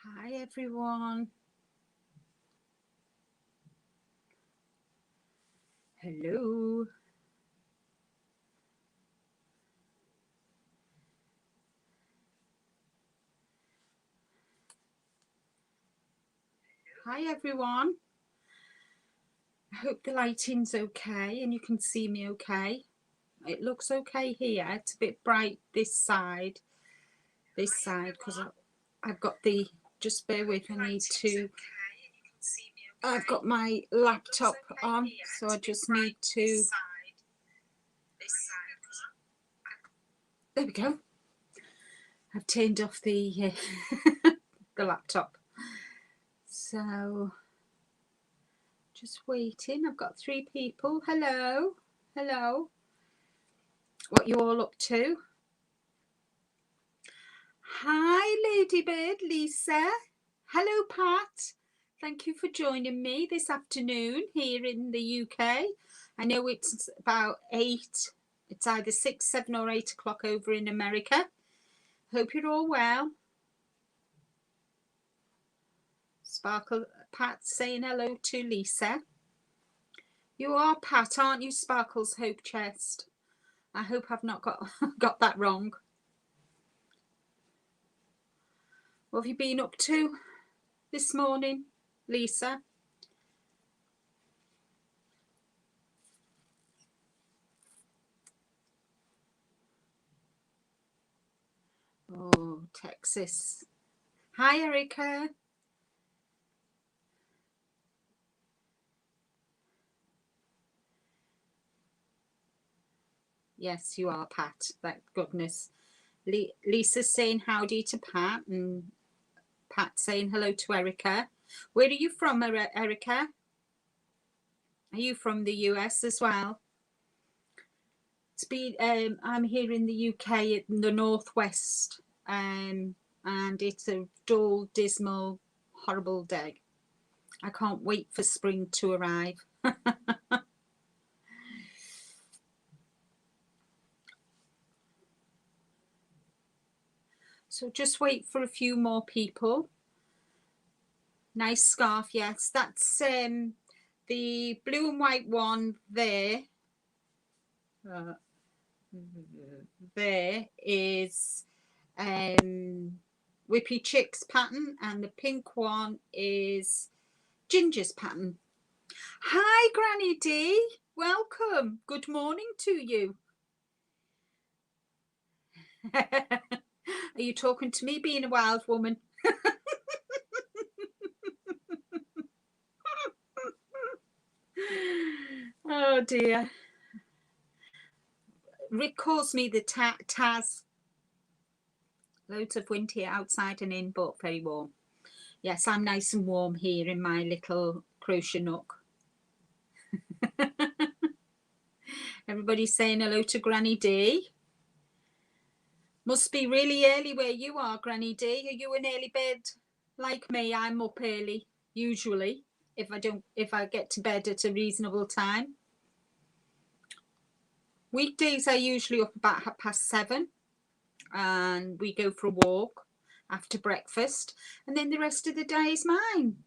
Hi everyone. Hello. Hi everyone. I hope the lighting's okay and you can see me okay. It looks okay here. It's a bit bright this side because I've got the, just bear with, I need to, I've got my laptop on, so I just need to, there we go. I've turned off the the laptop. So just waiting. I've got 3 people. Hello. Hello. What you all up to? Hi, Ladybird, Lisa. Hello, Pat. Thank you for joining me this afternoon here in the UK. I know it's about 8. It's either 6, 7 or 8 o'clock over in America. Hope you're all well. Sparkle, Pat saying hello to Lisa. You are Pat, aren't you, Sparkle's Hope Chest? I hope I've not got that wrong. What have you been up to this morning, Lisa? Oh, Texas. Hi, Erica. Yes, you are, Pat. Thank goodness. Lisa's saying howdy to Pat, and Pat saying hello to Erica. Where are you from, Erica? Are you from the US as well? It's been, I'm here in the UK in the northwest, and it's a dull, dismal, horrible day. I can't wait for spring to arrive. So just wait for a few more people. Nice scarf, yes. That's the blue and white one there. There is Whippy Chick's pattern, and the pink one is Ginger's pattern. Hi, Granny D. Welcome. Good morning to you. Are you talking to me, being a wild woman? Oh dear. Rick calls me the Taz. Loads of wind here outside and in, but very warm. Yes, I'm nice and warm here in my little crochet nook. Everybody's saying hello to Granny D. Must be really early where you are, Granny D. Are you an early bird like me? I'm up early, usually, if I get to bed at a reasonable time. Weekdays are usually up about 7:30, and we go for a walk after breakfast, and then the rest of the day is mine.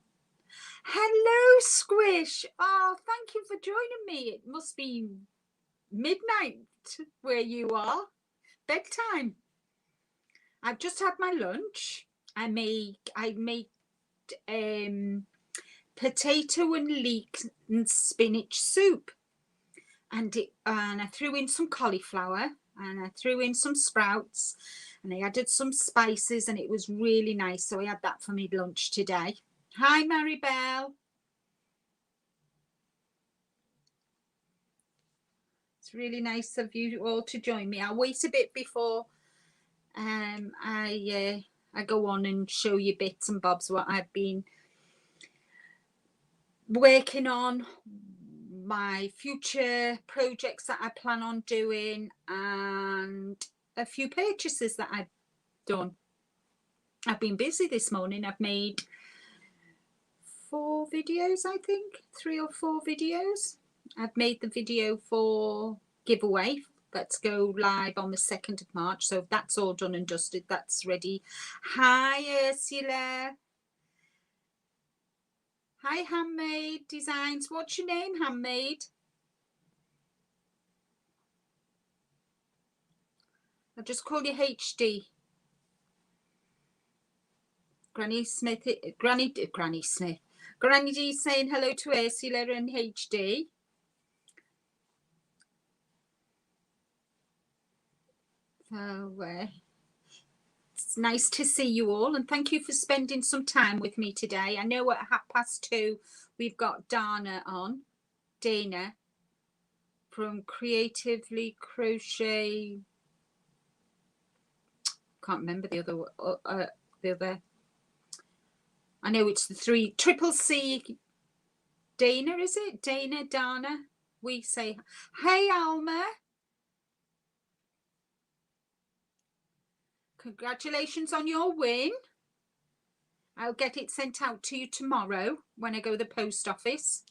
Hello, Squish. Oh, thank you for joining me. It must be midnight where you are. Bedtime. I've just had my lunch. I made potato and leek and spinach soup, and I threw in some cauliflower, and I threw in some sprouts, and I added some spices, and it was really nice. So I had that for my lunch today. Hi, Maribel. It's really nice of you all to join me. I'll wait a bit before I go on and show you bits and bobs what I've been working on, my future projects that I plan on doing, and a few purchases that I've done. I've been busy this morning. I've made 4 videos, I think, 3 or 4 videos. I've made the video for giveaway. Let's go live on the 2nd of March. So that's all done and dusted. That's ready. Hi, Ursula. Hi, Handmade Designs. What's your name, Handmade? I'll just call you HD. Granny Smith, Granny Smith. Granny D saying hello to Ursula and HD. So it's nice to see you all, and thank you for spending some time with me today. I know at 2:30 we've got Dana from Creatively Crochet. Can't remember the other. I know it's the 3 Triple C. Dana, is it? Dana. We say, hey, Alma. Congratulations on your win. I'll get it sent out to you tomorrow when I go to the post office.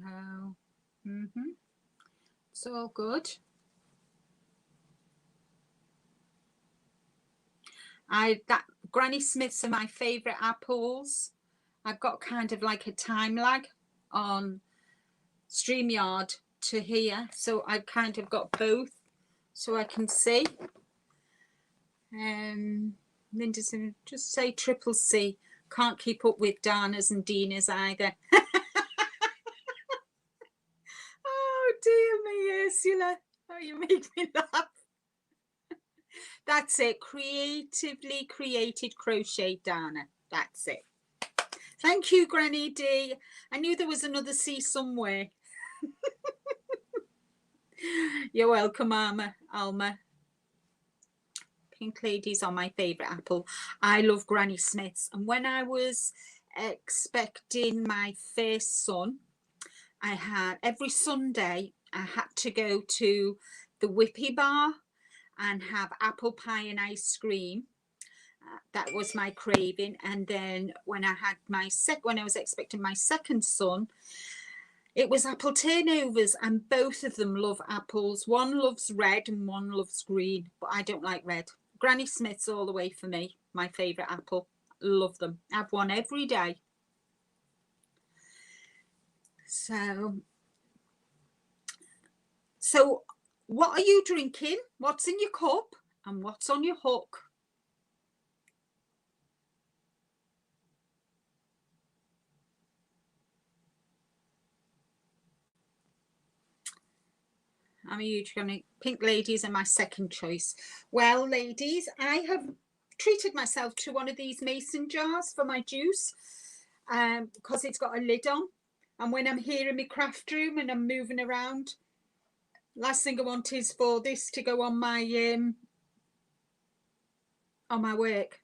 Oh, it's all good. Granny Smiths are my favourite apples. I've got kind of like a time lag on StreamYard to here, so I've kind of got both so I can see. Linda said, just say Triple C. Can't keep up with Dana's and Dina's either. Oh dear me, Ursula. Oh, you make me laugh. That's it. Creatively Created Crochet, Dana. That's it. Thank you, Granny D. I knew there was another C somewhere. You're welcome, Alma. Pink Ladies are my favourite apple. I love Granny Smiths. And when I was expecting my first son, I had every Sunday I had to go to the Whippy Bar and have apple pie and ice cream. That was my craving. And then when I had when I was expecting my second son, it was apple turnovers, and both of them love apples. One loves red and one loves green, but I don't like red. Granny Smith's all the way for me. My favourite apple. Love them. Have one every day. So what are you drinking? What's in your cup? And what's on your hook? I'm a huge fan. Pink Ladies are my second choice. Well, ladies, I have treated myself to one of these mason jars for my juice because it's got a lid on. And when I'm here in my craft room and I'm moving around, last thing I want is for this to go on my work.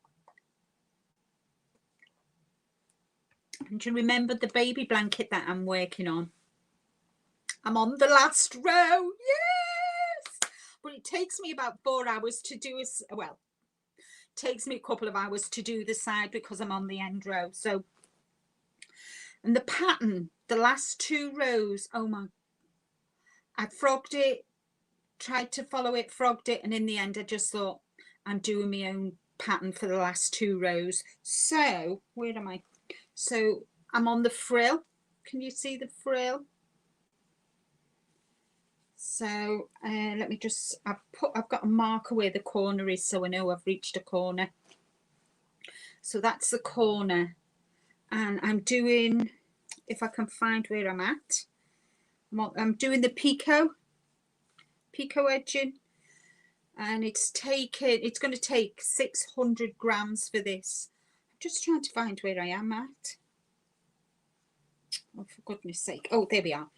And you remember the baby blanket that I'm working on? I'm on the last row. Yes! But it takes me about 4 hours to do it takes me a couple of hours to do the side because I'm on the end row. So, and the pattern, the last 2 rows, oh my, I frogged it, tried to follow it, frogged it, and in the end I just thought I'm doing my own pattern for the last 2 rows. So where am I? So I'm on the frill. Can you see the frill? So let me just, I've got a marker where the corner is, so I know I've reached a corner. So that's the corner, and I'm doing, if I can find where I'm at, I'm doing the Pico edging, and it's going to take 600 grams for this. I'm just trying to find where I am at. Oh, for goodness sake. Oh, there we are.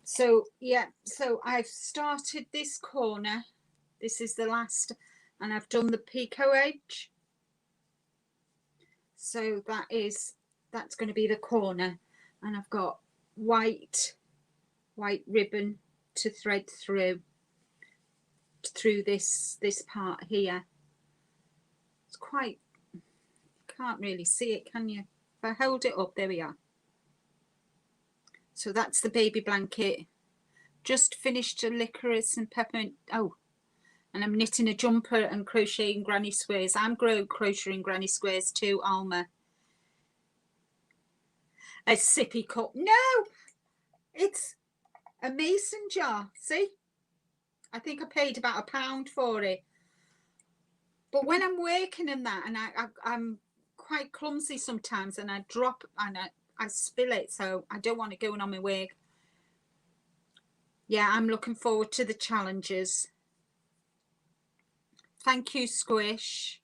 So yeah, so I've started this corner. This is the last, and I've done the Pico edge. So that's going to be the corner, and I've got white ribbon to thread through this part here. It's quite, you can't really see it, can you? If I hold it up, there we are. So that's the baby blanket. Just finished a licorice and peppermint. Oh, And I'm knitting a jumper and crocheting granny squares. I'm crocheting granny squares too, Alma. A sippy cup. No, it's a mason jar. See? I think I paid about £1 for it. But when I'm working in that, and I'm quite clumsy sometimes, and I drop and I spill it, so I don't want it going on my wig. Yeah, I'm looking forward to the challenges. Thank you, Squish.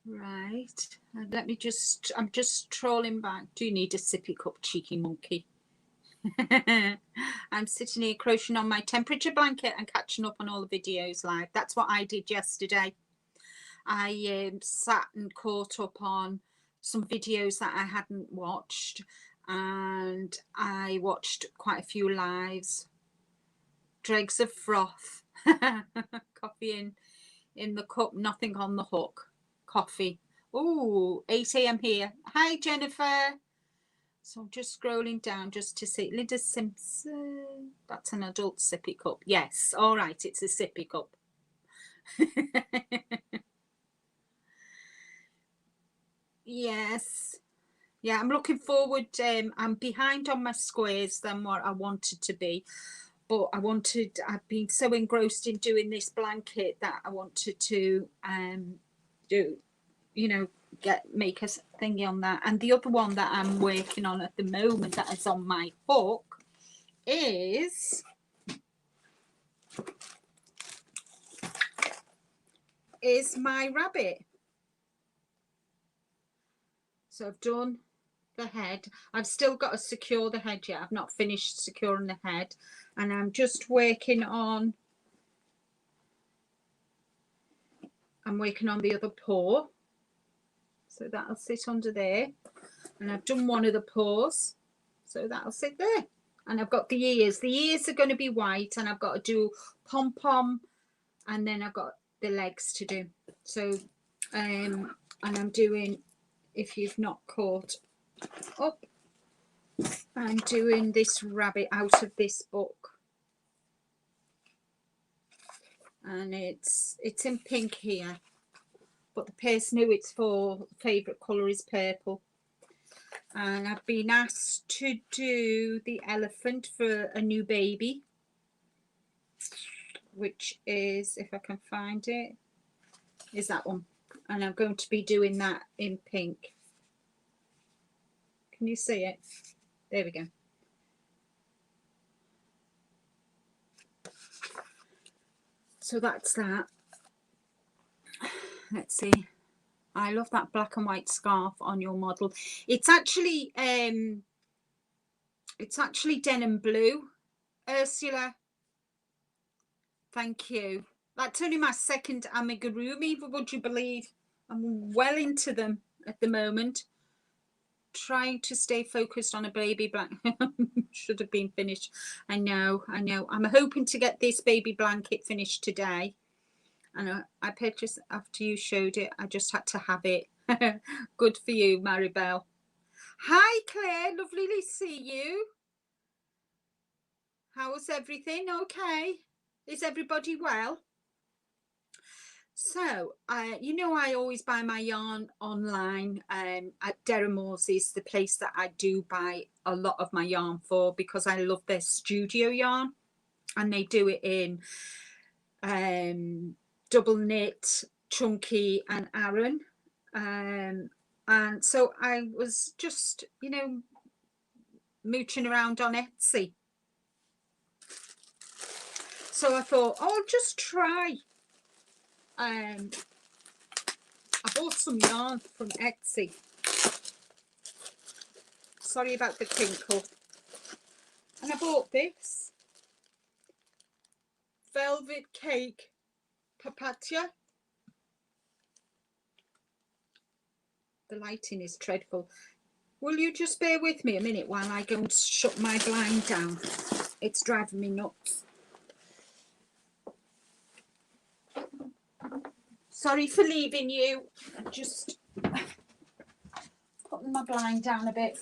Right, let me just, I'm just trolling back. Do you need a sippy cup, cheeky monkey? I'm sitting here crocheting on my temperature blanket and catching up on all the videos live. That's what I did yesterday. I sat and caught up on some videos that I hadn't watched, and I watched quite a few lives. Dregs of froth. Coffee in the cup, nothing on the hook. Coffee. Oh, 8 a.m. here. Hi, Jennifer. So I'm just scrolling down just to see. Linda Simpson. That's an adult sippy cup. Yes. All right. It's a sippy cup. Yes. Yeah, I'm looking forward. I'm behind on my squares than what I wanted to be. But I've been so engrossed in doing this blanket that I wanted to do, you know, make a thingy on that. And the other one that I'm working on at the moment that is on my hook is my rabbit. So I've done the head. I've still got to secure the head yet. I've not finished securing the head, and I'm just working on the other paw, so that'll sit under there. And I've done one of the paws, so that'll sit there. And I've got the ears. The ears are going to be white, and I've got to do pom-pom, and then I've got the legs to do. So and I'm doing, if you've not caught up, I'm doing this rabbit out of this book, and it's in pink here, but the person who it's for, favourite colour is purple. And I've been asked to do the elephant for a new baby, which is, if I can find it, is that one. And I'm going to be doing that in pink. Can you see it? There we go. So that's that. Let's see. I love that black and white scarf on your model. It's actually denim blue, Ursula. Thank you. That's only my second amigurumi, would you believe? I'm well into them at the moment. Trying to stay focused on a baby blanket. Should have been finished. I know. I'm hoping to get this baby blanket finished today. And I purchased after you showed it. I just had to have it. Good for you, Maribel. Hi, Claire. Lovely to see you. How's everything? Okay. Is everybody well? So, you know, I always buy my yarn online. At Deramores is the place that I do buy a lot of my yarn for, because I love their studio yarn, and they do it in double knit, chunky, and Aran. And so I was just, you know, mooching around on Etsy. So I thought, oh, I'll just try. I bought some yarn from Etsy. Sorry about the crinkle. And I bought this velvet cake papatya. The lighting is dreadful. Will you just bear with me a minute while I go and shut my blind down? It's driving me nuts. Sorry for leaving you. I'm just putting my blind down a bit.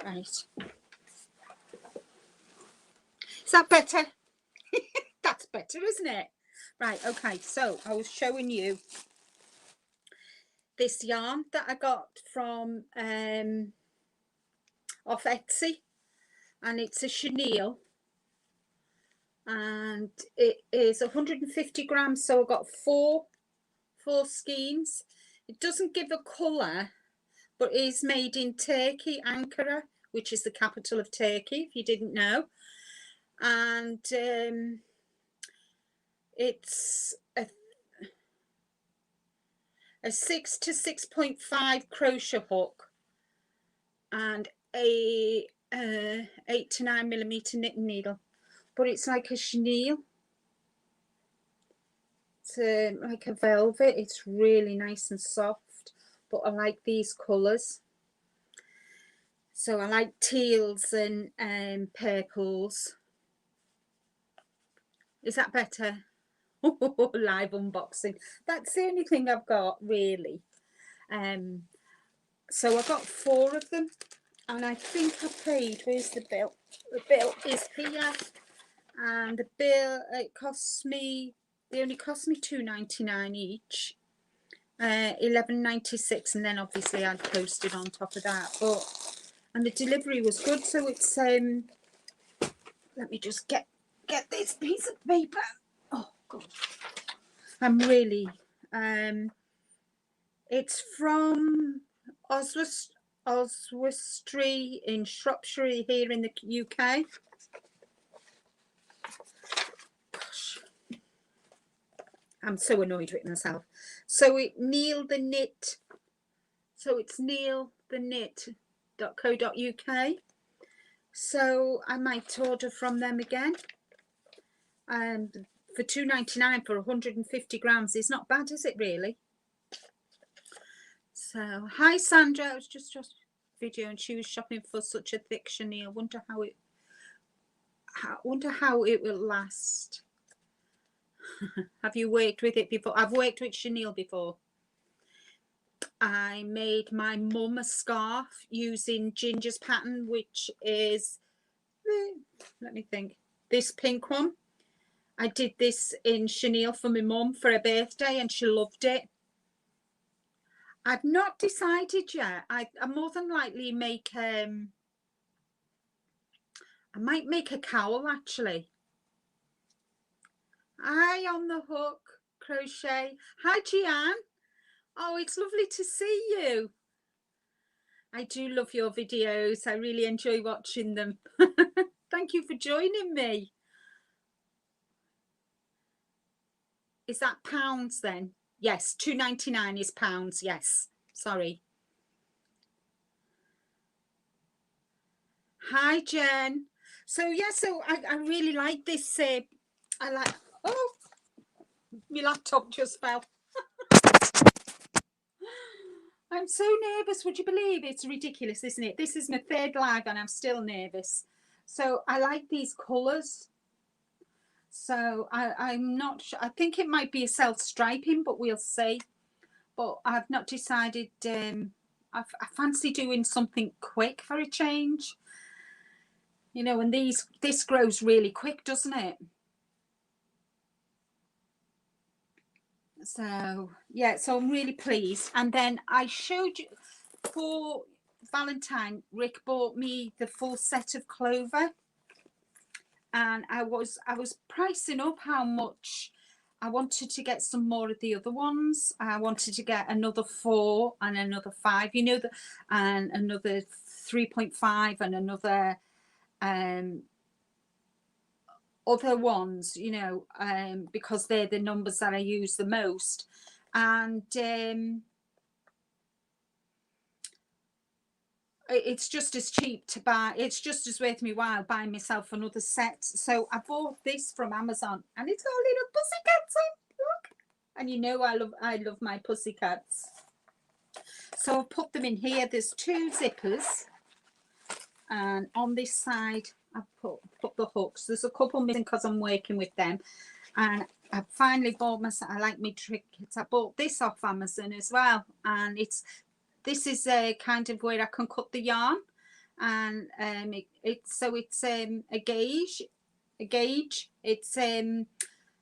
Right. Is that better? That's better, isn't it? Right, okay, so I was showing you this yarn that I got from off Etsy, and it's a chenille, and it is 150 grams, so I got four skeins. It doesn't give a colour, but is made in Turkey, Ankara, which is the capital of Turkey, if you didn't know. And it's a 6 to 6.5 crochet hook and a 8 to 9 millimeter knitting needle, but it's like a chenille. It's like a velvet. It's really nice and soft, but I like these colours. So I like teals and purples. Is that better? Live unboxing. That's the only thing I've got, really. So I got 4 of them, and I think I paid, where's the bill? The bill is here, and the bill, it costs me, they only cost me £2.99 each, £11.96, and then obviously I'd posted on top of that. But and the delivery was good, so it's let me just get this piece of paper. Oh god, I'm really it's from Oswestry in Shropshire here in the UK. Gosh, I'm so annoyed with myself. So it Neil the Knit, so it's neiltheknit.co.uk. So I might order from them again. For £2.99 for 150 grams is not bad, is it really? So hi Sandra, I was just video, and she was shopping for such a thick chenille. Wonder how it will last. Have you worked with it before? I've worked with chenille before. I made my mum a scarf using Ginger's pattern, which is, let me think, this pink one. I did this in chenille for my mum for her birthday, and she loved it. I've not decided yet. I more than likely make I might make a cowl, actually. Hi on the hook, Crochet. Hi Gian. Oh, it's lovely to see you. I do love your videos. I really enjoy watching them. Thank you for joining me. Is that pounds then? Yes, £2.99 is pounds. Yes, sorry. Hi Jen. So yeah, so I really like this. I like, oh, my laptop just fell. I'm so nervous. Would you believe it's ridiculous, isn't it? This is my 3rd live and I'm still nervous. So I like these colours. So I'm not sure. I think it might be a self-striping, but we'll see. But I've not decided. I fancy doing something quick for a change. You know, and this grows really quick, doesn't it? So yeah, so I'm really pleased. And then I showed you for Valentine, Rick bought me the full set of clover, and I was pricing up how much I wanted to get. Some more of the other ones. I wanted to get another 4 and another 5, you know, and another 3.5 and another other ones, you know, because they're the numbers that I use the most. And it's just as cheap to buy, it's just as worth me while buying myself another set. So I bought this from Amazon, and it's got little pussycats in, look. And you know I love my pussycats. So I've put them in here. There's 2 zippers, and on this side I've put the hooks. There's a couple missing because I'm working with them. And I finally bought myself, I like my trinkets. I bought this off Amazon as well, and this is a kind of where I can cut the yarn, and it's a gauge. It's a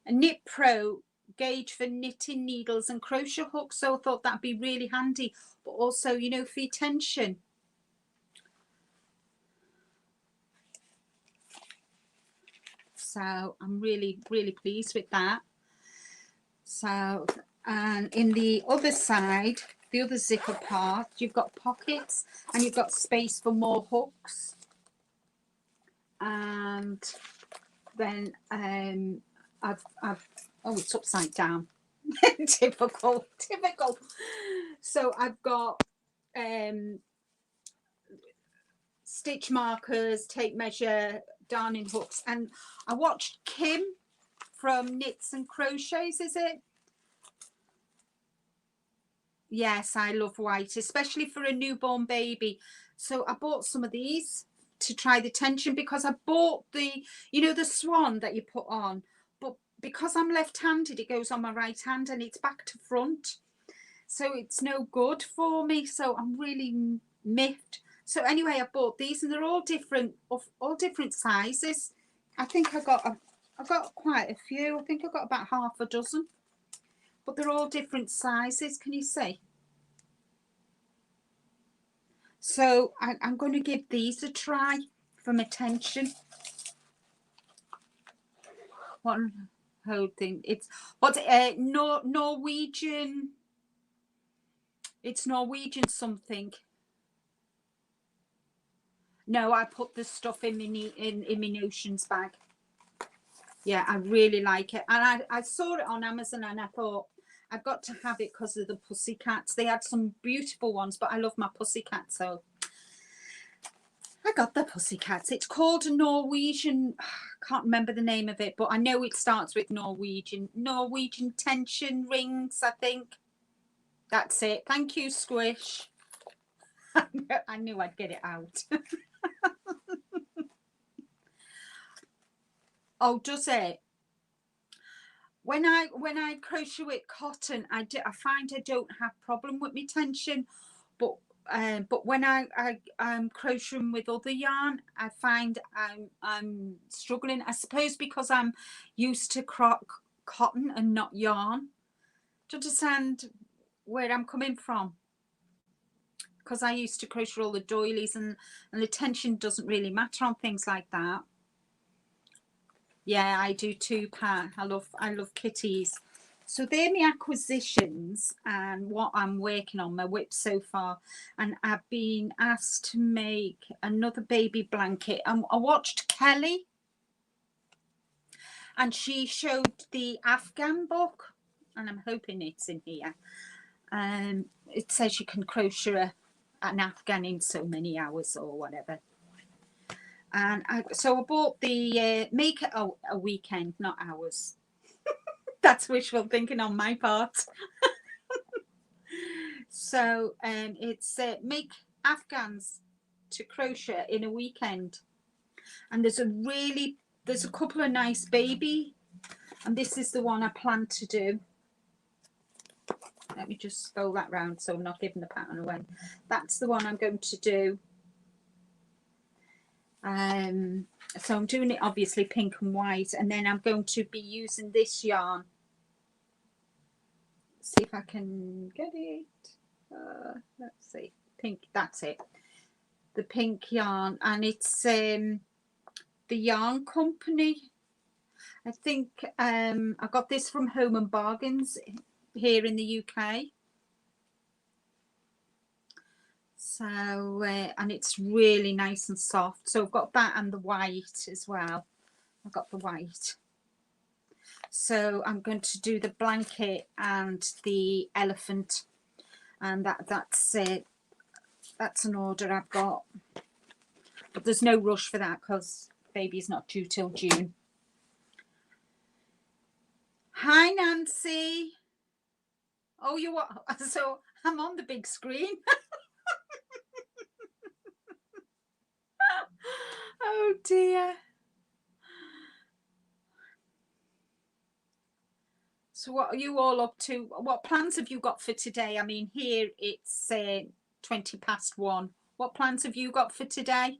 Knit Pro gauge for knitting needles and crochet hooks. So I thought that'd be really handy, but also, you know, for your tension. So I'm really pleased with that. So, and in the other side, the other zipper part, you've got pockets and you've got space for more hooks. And then I've oh, it's upside down. typical. So I've got stitch markers, tape measure, darning hooks, and I watched Kim from Knits and Crochets, is it? Yes, I love white, especially for a newborn baby. So I bought some of these to try the tension, because I bought the, you know, the swan that you put on, but because I'm left-handed, it goes on my right hand and it's back to front, so it's no good for me. So I'm really miffed. So anyway, I bought these, and they're all different sizes. I think I got quite a few. I think I got about half a dozen, but they're all different sizes. Can you see? So I'm going to give these a try for my tension. One whole thing. It's what Norwegian. It's Norwegian something. No, I put the stuff in my notions bag. Yeah, I really like it, and I saw it on Amazon, and I thought I've got to have it because of the pussycats. They had some beautiful ones, but I love my pussycats, so I got the pussycats. It's called a Norwegian. I can't remember the name of it, but I know it starts with Norwegian tension rings, I think. That's it. Thank you, Squish. I knew I'd get it out. Oh, does it? When I crochet with cotton, I find I don't have problem with my tension, but when I'm crocheting with other yarn, I find I'm struggling. I suppose because I'm used to cotton and not yarn. Do you understand where I'm coming from? Because I used to crochet all the doilies, and the tension doesn't really matter on things like that. Yeah, I do too, Pat. I love kitties. So they're my acquisitions and what I'm working on, my whip so far. And I've been asked to make another baby blanket. I watched Kelly, and she showed the Afghan book, and I'm hoping it's in here. It says you can crochet an Afghan in so many hours or whatever. And so I bought the make it a weekend, not hours. That's wishful thinking on my part. So it's make Afghans to crochet in a weekend, and there's a couple of nice baby, and this is the one I plan to do. Let me just scroll that round so I'm not giving the pattern away. That's the one I'm going to do. So I'm doing it obviously pink and white, and then I'm going to be using this yarn. See if I can get it. Let's see, pink. That's it. The pink yarn, and it's the Yarn Company. I think I got this from Home and Bargains here in the UK. So and it's really nice and soft. So I've got that and the white as well. I've got the white. So I'm going to do the blanket and the elephant, and that's it. That's an order I've got, but there's no rush for that because baby's not due till June. Hi, Nancy. Oh, you are. So I'm on the big screen. Oh dear. So what are you all up to? What plans have you got for today? I mean, here it's 20 past 1. What plans have you got for today?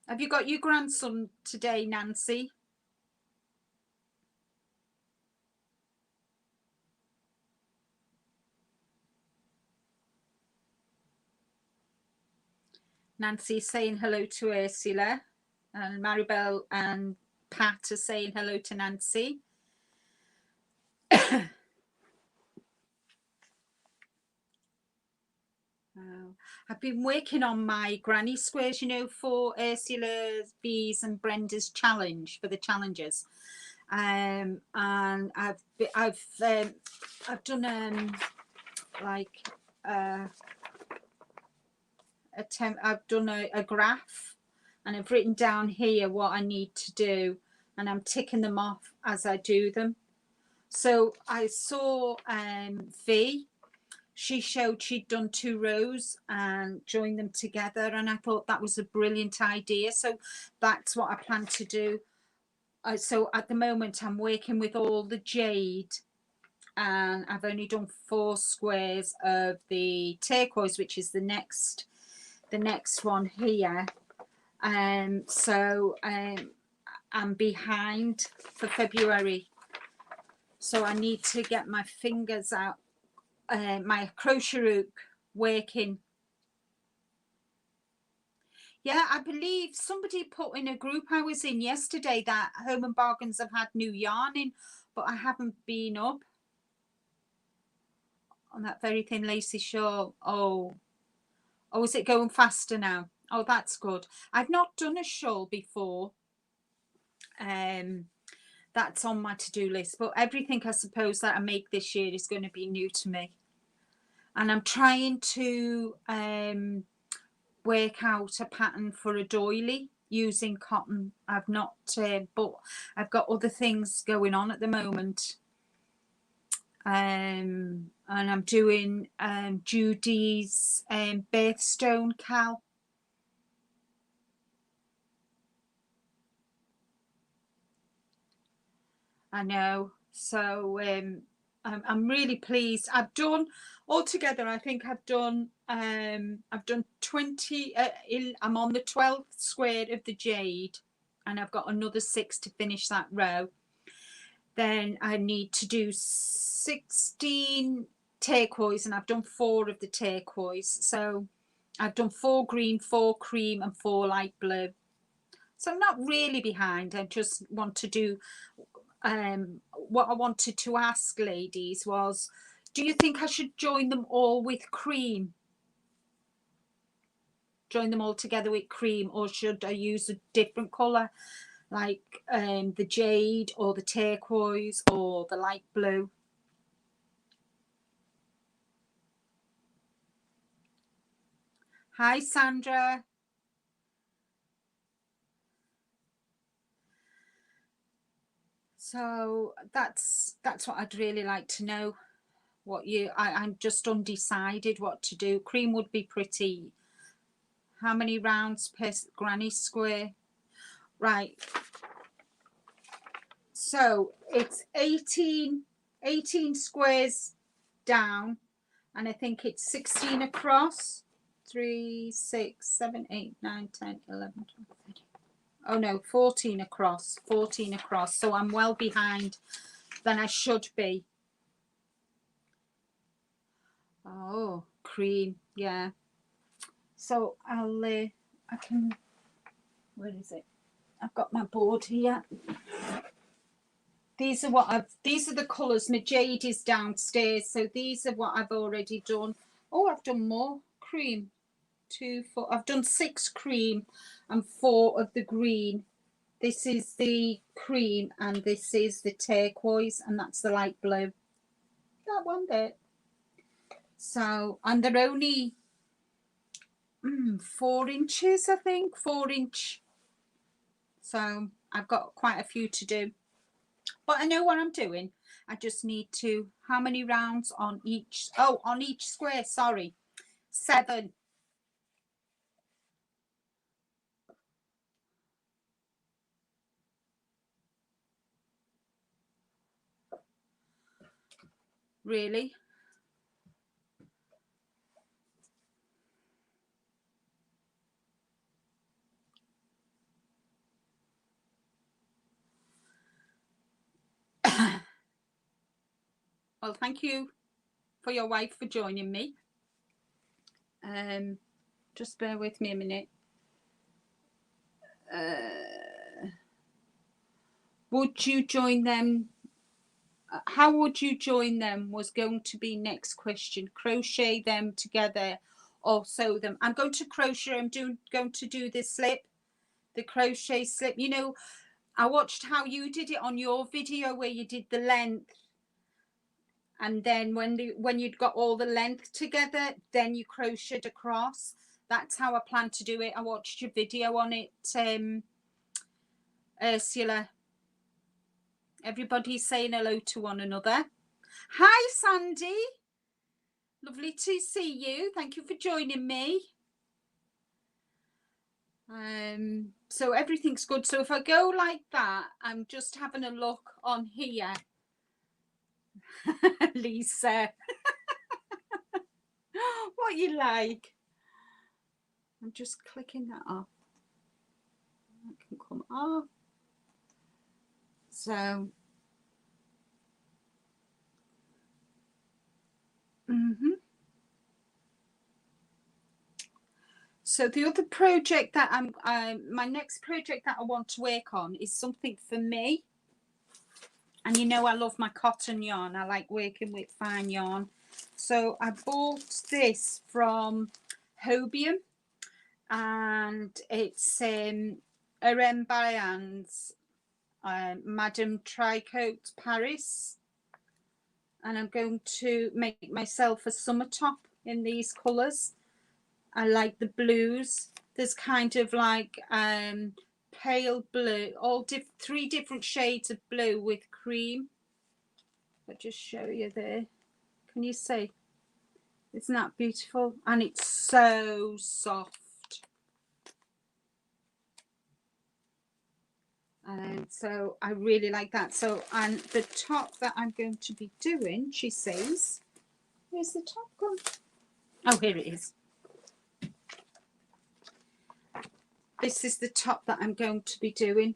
Have you got your grandson today, Nancy? Nancy's saying hello to Ursula, and Maribel and Pat are saying hello to Nancy. I've been working on my granny squares, you know, for Ursula's, Bee's and Brenda's challenge, for the challenges. And I've done like I've done a graph, and I've written down here what I need to do, and I'm ticking them off as I do them. So I saw V. She showed she'd done 2 rows and joined them together, and I thought that was a brilliant idea. So that's what I plan to do. So at the moment I'm working with all the jade, and I've only done 4 squares of the turquoise, which is the next one here. So I'm behind for February, so I need to get my fingers out, my crochet hook working. Yeah, I believe somebody put in a group I was in yesterday that Home and Bargains have had new yarn in, but I haven't been up on that very thin lacy shawl. Oh, is it going faster now? Oh, that's good. I've not done a shawl before. That's on my to-do list, but everything I suppose that I make this year is going to be new to me. And I'm trying to work out a pattern for a doily using cotton. I've not, but I've got other things going on at the moment. And I'm doing Judy's birthstone cal. I know. So I'm really pleased. I've done altogether, I think I've done 20. I'm on the 12th square of the jade, and I've got another 6 to finish that row. Then I need to do 16 turquoise, and I've done 4 of the turquoise. So I've done 4 green, 4 cream, and 4 light blue. So I'm not really behind. I just want to do what I wanted to ask ladies was, do you think I should join them all with cream? Join them all together with cream, or should I use a different colour, like the jade or the turquoise or the light blue? Hi Sandra. So that's what I'd really like to know. What I'm just undecided what to do. Cream would be pretty. How many rounds per granny square? Right. So it's 18 squares down, and I think it's 16 across. 3, 6, 7, 8, 9, 10, 11, 12, 13. Oh no, 14 across. 14 across. So I'm well behind than I should be. Oh, cream, yeah. So I can, where is it? I've got my board here. These are the colours. My jade is downstairs, so these are what I've already done. Oh, I've done more cream. 2, 4. I've done 6 cream and 4 of the green. This is the cream and this is the turquoise, and that's the light blue. That one bit. So, and they're only 4 inches, I think. 4-inch. So I've got quite a few to do. But I know what I'm doing. I just need to, how many rounds on each? Oh, on each square, sorry. 7. Really? Well, thank you for your wife for joining me. Just bear with me a minute. Would you join them? How would you join them was going to be next question. Crochet them together or sew them. I'm going to crochet. I'm going to do the slip, the crochet slip. You know, I watched how you did it on your video where you did the length, and then when you'd got all the length together, then you crocheted across. That's how I plan to do it. I watched your video on it, Ursula. Everybody's saying hello to one another. Hi, Sandy. Lovely to see you. Thank you for joining me. So everything's good. So if I go like that, I'm just having a look on here. Lisa. What you like? I'm just clicking that off. That can come off. So So the other project that my next project that I want to work on is something for me. And you know I love my cotton yarn. I like working with fine yarn. So I bought this from Hobium, and it's RM Bayan's Madame Tricote Paris. And I'm going to make myself a summer top in these colours. I like the blues. There's kind of like pale blue, all three different shades of blue with cream. I'll just show you there. Can you see? Isn't that beautiful? And it's so soft. And so I really like that. So, and the top that I'm going to be doing, she says, where's the top gone? Oh, here it is. This is the top that I'm going to be doing.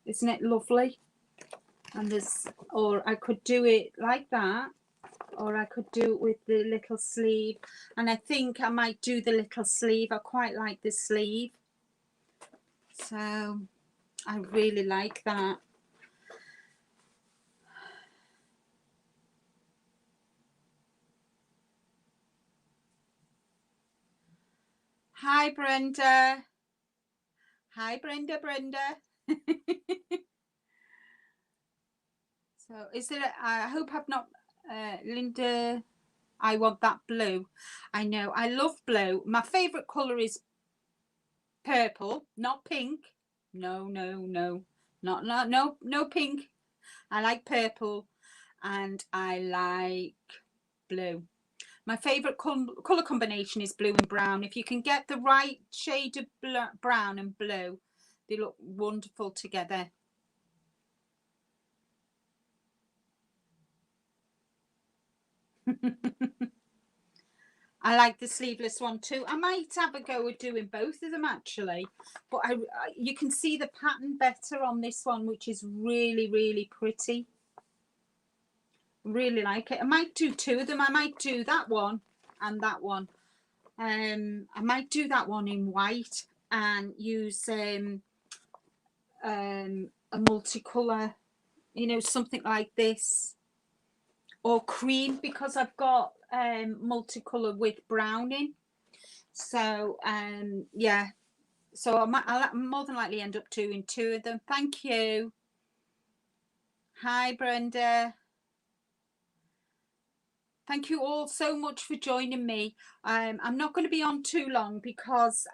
Isn't it lovely? And there's, or I could do it like that, or I could do it with the little sleeve. And I think I might do the little sleeve. I quite like the sleeve. So I really like that. Hi, Brenda. Hi, Brenda. So is there, I hope I've not, Linda, I want that blue. I know, I love blue. My favourite colour is purple, not pink. No pink. I like purple and I like blue. My favourite colour combination is blue and brown. If you can get the right shade of brown and blue, they look wonderful together. I like the sleeveless one too. I might have a go at doing both of them actually, but you can see the pattern better on this one, which is really pretty. Really like it. I might do two of them. I might do that one and that one. I might do that one in white and use a multicolour, you know, something like this, or cream, because I've got multicolour with brown in. So yeah, so I'll more than likely end up doing two of them. Thank you. Hi, Brenda. Thank you all so much for joining me. I'm not going to be on too long because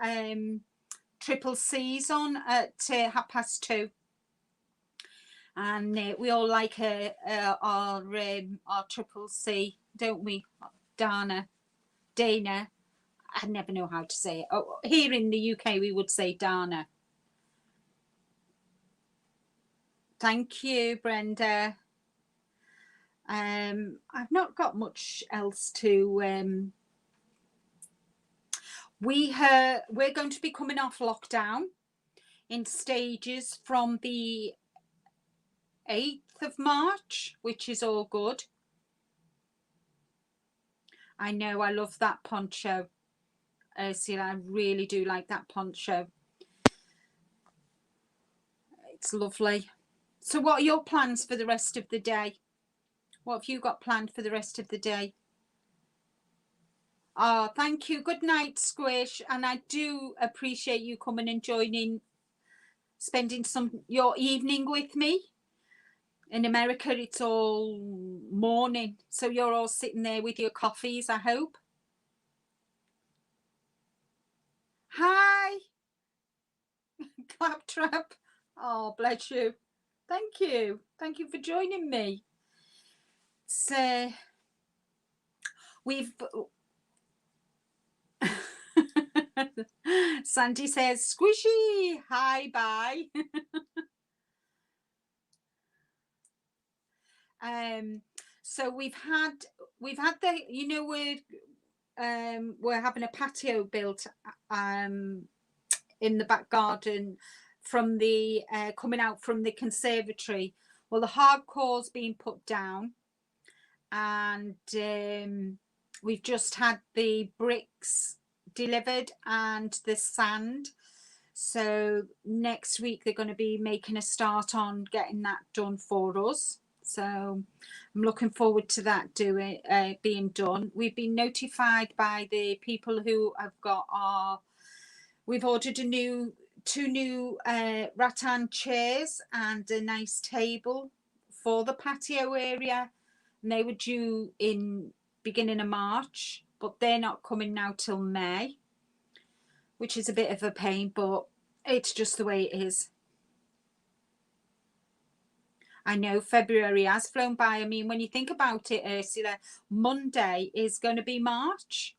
Triple C's on at 2:30. And we all like our Triple C, don't we? Dana. I never know how to say it. Oh, here in the UK, we would say Dana. Thank you, Brenda. I've not got much else to. We're going to be coming off lockdown in stages from the 8th of March, which is all good. I know, I love that poncho. Ursula, I really do like that poncho. It's lovely. So what are your plans for the rest of the day? What have you got planned for the rest of the day? Oh, thank you. Good night, Squish. And I do appreciate you coming and joining, spending your evening with me. In America, it's all morning. So you're all sitting there with your coffees, I hope. Hi. Claptrap. Oh, bless you. Thank you. Thank you for joining me. So we've... Sandy says, squishy. Hi, bye. So we've had the, you know, we're having a patio built in the back garden from the coming out from the conservatory. Well, the hardcore's been put down, and we've just had the bricks delivered and the sand. So next week they're going to be making a start on getting that done for us. So I'm looking forward to that being done. We've been notified by the people who have got we've ordered two new rattan chairs and a nice table for the patio area. And they were due in beginning of March, but they're not coming now till May, which is a bit of a pain, but it's just the way it is. I know February has flown by. I mean, when you think about it, Ursula, Monday is going to be March.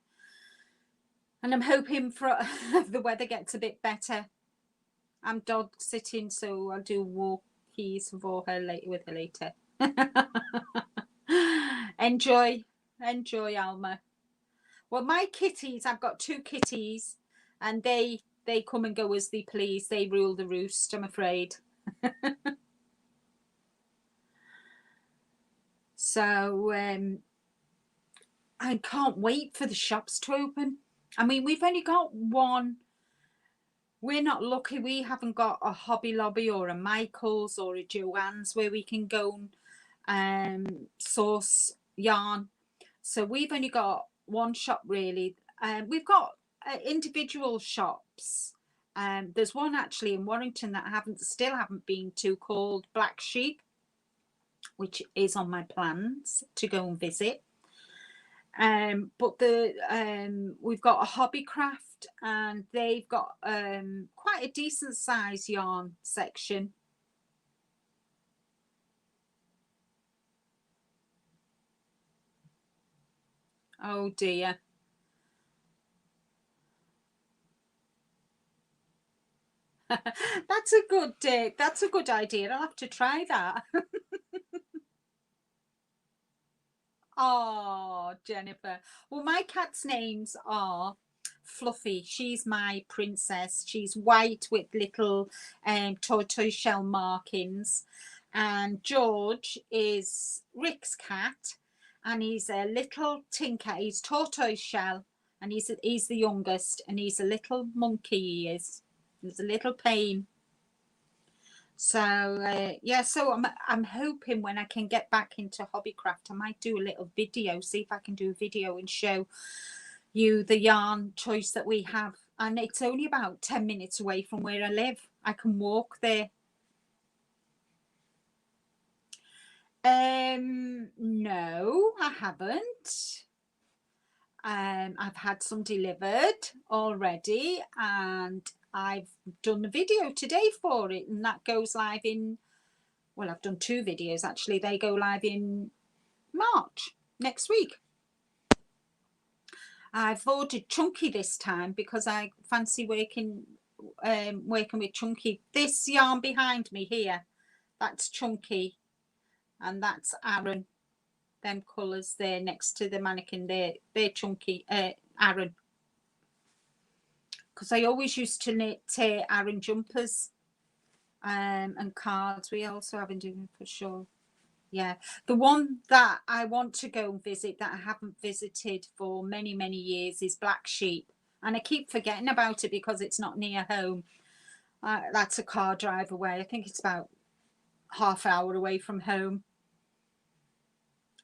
And I'm hoping for the weather gets a bit better. I'm dog sitting, so I'll do walkies for her later. Enjoy, Alma. Well, my kitties, I've got 2 kitties, and they come and go as they please. They rule the roost, I'm afraid. So I can't wait for the shops to open. I mean, we've only got one. We're not lucky. We haven't got a Hobby Lobby or a Michael's or a Joann's where we can go and source yarn. So we've only got one shop really. We've got individual shops. There's one actually in Warrington that I still haven't been to, called Black Sheep, which is on my plans to go and visit. But we've got a Hobbycraft, and they've got quite a decent size yarn section. Oh dear. That's a good idea. I'll have to try that. Oh, Jennifer. Well, my cat's names are Fluffy. She's my princess. She's white with little tortoise shell markings. And George is Rick's cat, and he's a little tinker. He's tortoise shell, and he's the youngest, and he's a little monkey. He is. He's a little pain. So yeah, so I'm hoping when I can get back into Hobbycraft, I might do a little video, see if I can do a video and show you the yarn choice that we have. And it's only about 10 minutes away from where I live. I can walk there. No, I haven't. I've had some delivered already, and I've done a video today for it, and that goes live in, well, I've done 2 videos actually. They go live in March, next week. I've ordered Chunky this time because I fancy working with Chunky. This yarn behind me here, that's Chunky, and that's Aaron. Them colours there next to the mannequin, they're Chunky, Aaron. Because I always used to knit Aaron jumpers. and cards. We also haven't done for sure. Yeah, the one that I want to go and visit that I haven't visited for many, many years is Black Sheep. And I keep forgetting about it because it's not near home. That's a car drive away. I think it's about half hour away from home.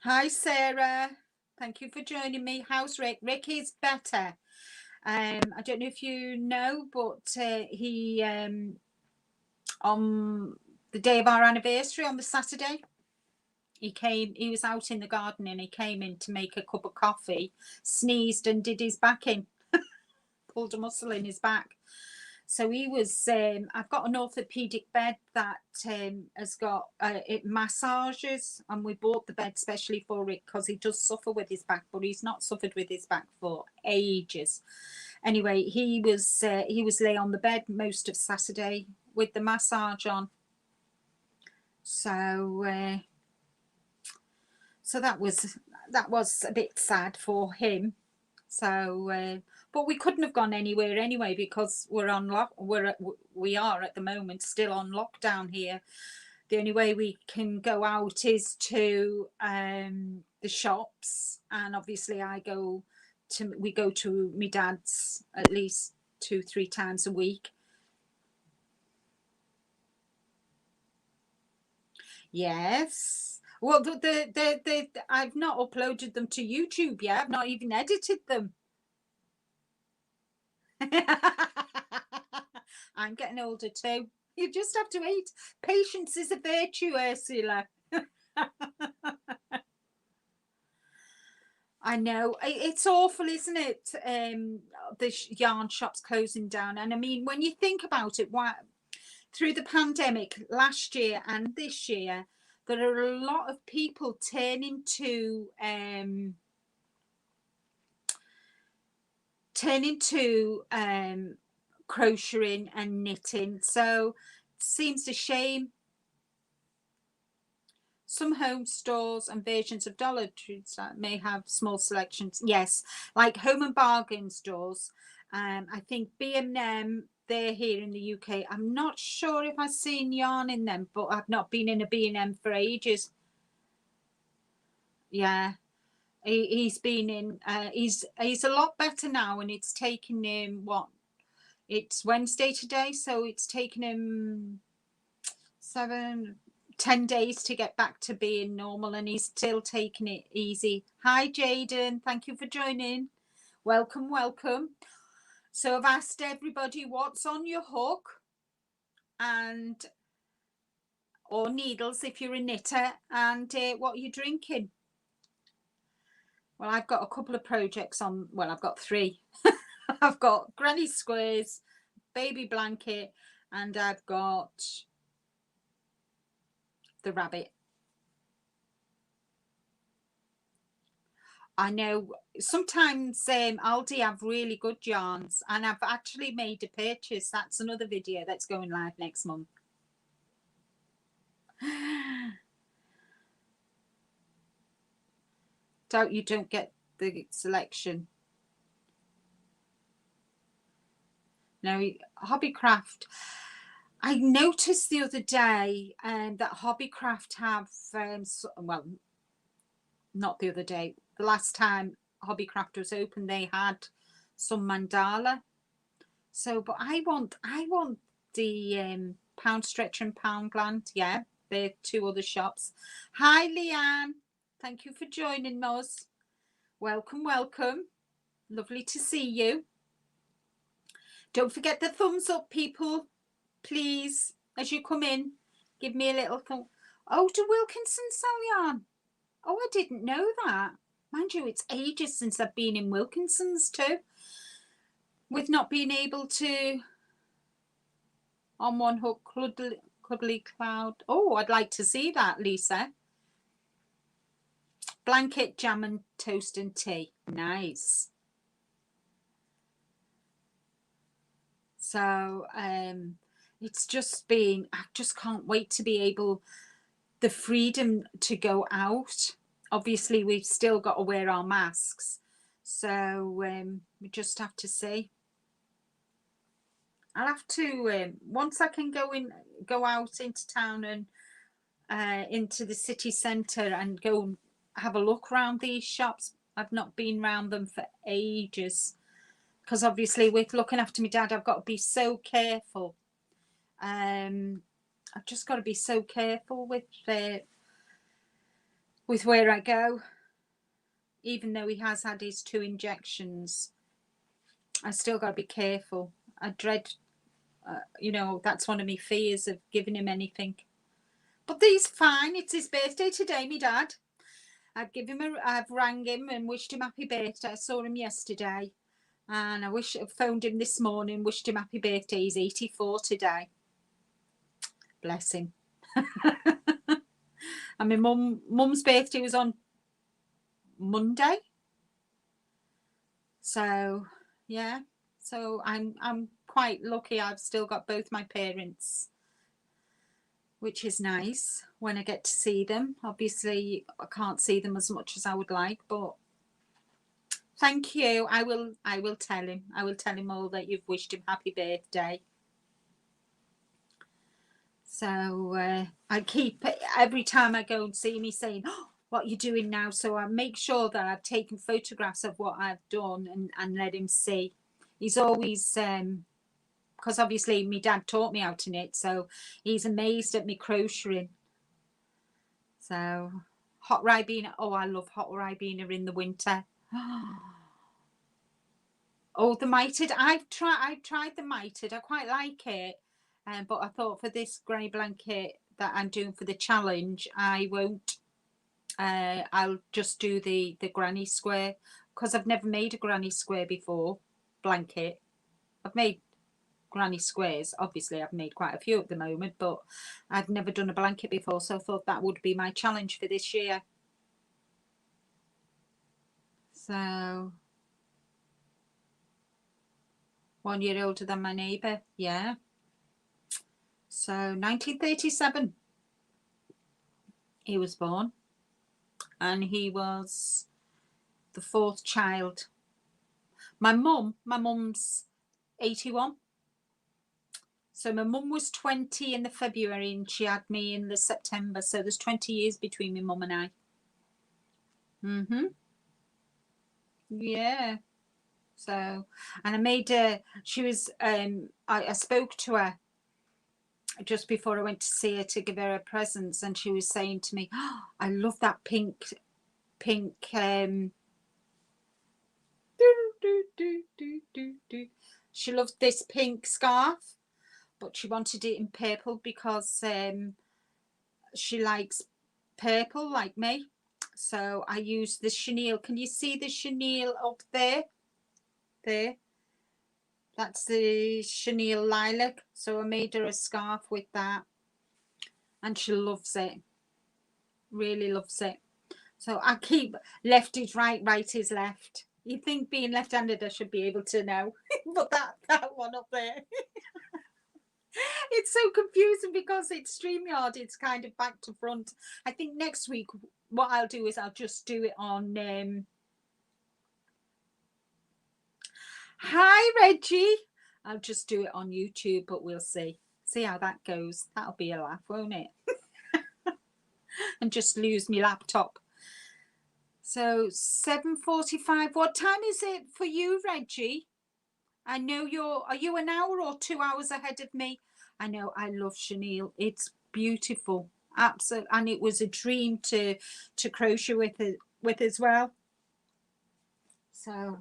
Hi, Sarah. Thank you for joining me. How's Rick? Rick is better. I don't know if you know, but he, on the day of our anniversary, on the Saturday, he was out in the garden and he came in to make a cup of coffee, sneezed and did his back in, pulled a muscle in his back. So he was, I've got an orthopedic bed that has got it massages, and we bought the bed specially for it because he does suffer with his back, but he's not suffered with his back for ages. Anyway, he was lay on the bed most of Saturday with the massage on. So so that was a bit sad for him. So but we couldn't have gone anywhere anyway because we are at the moment still on lockdown here. The only way we can go out is to the shops, and obviously we go to my dad's at least 2-3 times a week. Yes. Well, I've not uploaded them to YouTube yet. I've not even edited them. I'm getting older too. You just have to wait. Patience is a virtue, Ursula. I know. It's awful, isn't it? The yarn shops closing down. And I mean, when you think about it, through the pandemic last year and this year, there are a lot of people turning to crocheting and knitting. So it seems a shame. Some home stores and versions of Dollar Trees may have small selections. Yes, like Home and Bargain stores. I think B&M, they're here in the UK. I'm not sure if I've seen yarn in them, but I've not been in a B&M for ages. Yeah, he's been in. He's a lot better now, and it's taken him it's Wednesday today, so it's taken him 10 days to get back to being normal, and he's still taking it easy. Hi, Jaden. Thank you for joining. Welcome, welcome. So I've asked everybody what's on your hook or needles if you're a knitter, and what you're drinking. Well, I've got a couple of projects on. Well, I've got 3. I've got Granny Squares, Baby Blanket, and I've got the rabbit. I know sometimes Aldi have really good yarns, and I've actually made a purchase. That's another video that's going live next month. Doubt you don't get the selection. No, Hobbycraft. I noticed the other day that Hobbycraft have, well, not the other day, the last time Hobbycraft was open, they had some mandala. So, but I want the Pound Stretcher and Pound Gland. Yeah, they're 2 other shops. Hi, Leanne. Thank you for joining us. Welcome, welcome. Lovely to see you. Don't forget the thumbs up, people. Please, as you come in, give me a little thumb. Oh, do Wilkinson sell yarn? Oh, I didn't know that. Mind you, it's ages since I've been in Wilkinson's too. With not being able to, on one hook, cuddly cloud. Oh, I'd like to see that, Lisa. Blanket, jam and toast and tea. Nice. So it's just been, I just can't wait to be able, the freedom to go out. Obviously, we've still got to wear our masks. So we just have to see. I'll have to once I can go out into town and into the city centre and go and have a look around these shops. I've not been around them for ages because obviously with looking after my dad, I've got to be so careful. I've just got to be so careful with where I go. Even though he has had his 2 injections, I still got to be careful. I dread, you know, that's one of my fears of giving him anything. But he's fine. It's his birthday today, me dad. I've rang him and wished him happy birthday. I saw him yesterday, and I phoned him this morning, wished him happy birthday. He's 84 today. Bless him. And my mum's birthday was on Monday. So yeah, so I'm quite lucky. I've still got both my parents, which is nice when I get to see them. Obviously, I can't see them as much as I would like, but thank you. I will tell him. I will tell him all that you've wished him happy birthday. So I keep, every time I go and see him, he's saying, oh, what are you doing now? So I make sure that I've taken photographs of what I've done and let him see. He's always, because obviously my dad taught me how to knit, so he's amazed at me crocheting. So hot ribena, oh, I love hot ribena in the winter. Oh, the mitered, I've tried the mitered. I quite like it, but I thought for this grey blanket that I'm doing for the challenge, I won't. I'll just do the granny square, because I've never made a granny square before blanket. I've made granny squares, obviously I've made quite a few at the moment, but I've never done a blanket before, so I thought that would be my challenge for this year. So 1 year older than my neighbour, yeah. So 1937 he was born, and he was the 4th child. My mum's 81. So my mum was 20 in the February and she had me in the September. So there's 20 years between my mum and I. Yeah. So, and I made her, she was, I spoke to her just before I went to see her to give her a presents, and she was saying to me, oh, I love that pink, she loved this pink scarf, but she wanted it in purple because she likes purple like me. So I used the chenille. Can you see the chenille up there? There. That's the chenille lilac. So I made her a scarf with that, and she loves it. Really loves it. So I keep left is right, right is left. You'd think being left-handed I should be able to know, but that one up there. It's so confusing because it's StreamYard, it's kind of back to front. I think next week what I'll do is I'll just do it on hi Reggie, I'll just do it on YouTube, but we'll see how that goes. That'll be a laugh, won't it? And just lose my laptop. So 7:45. What time is it for you, Reggie? I know are you an hour or 2 hours ahead of me? I know. I love chenille. It's beautiful. Absolutely. And it was a dream to crochet with as well. So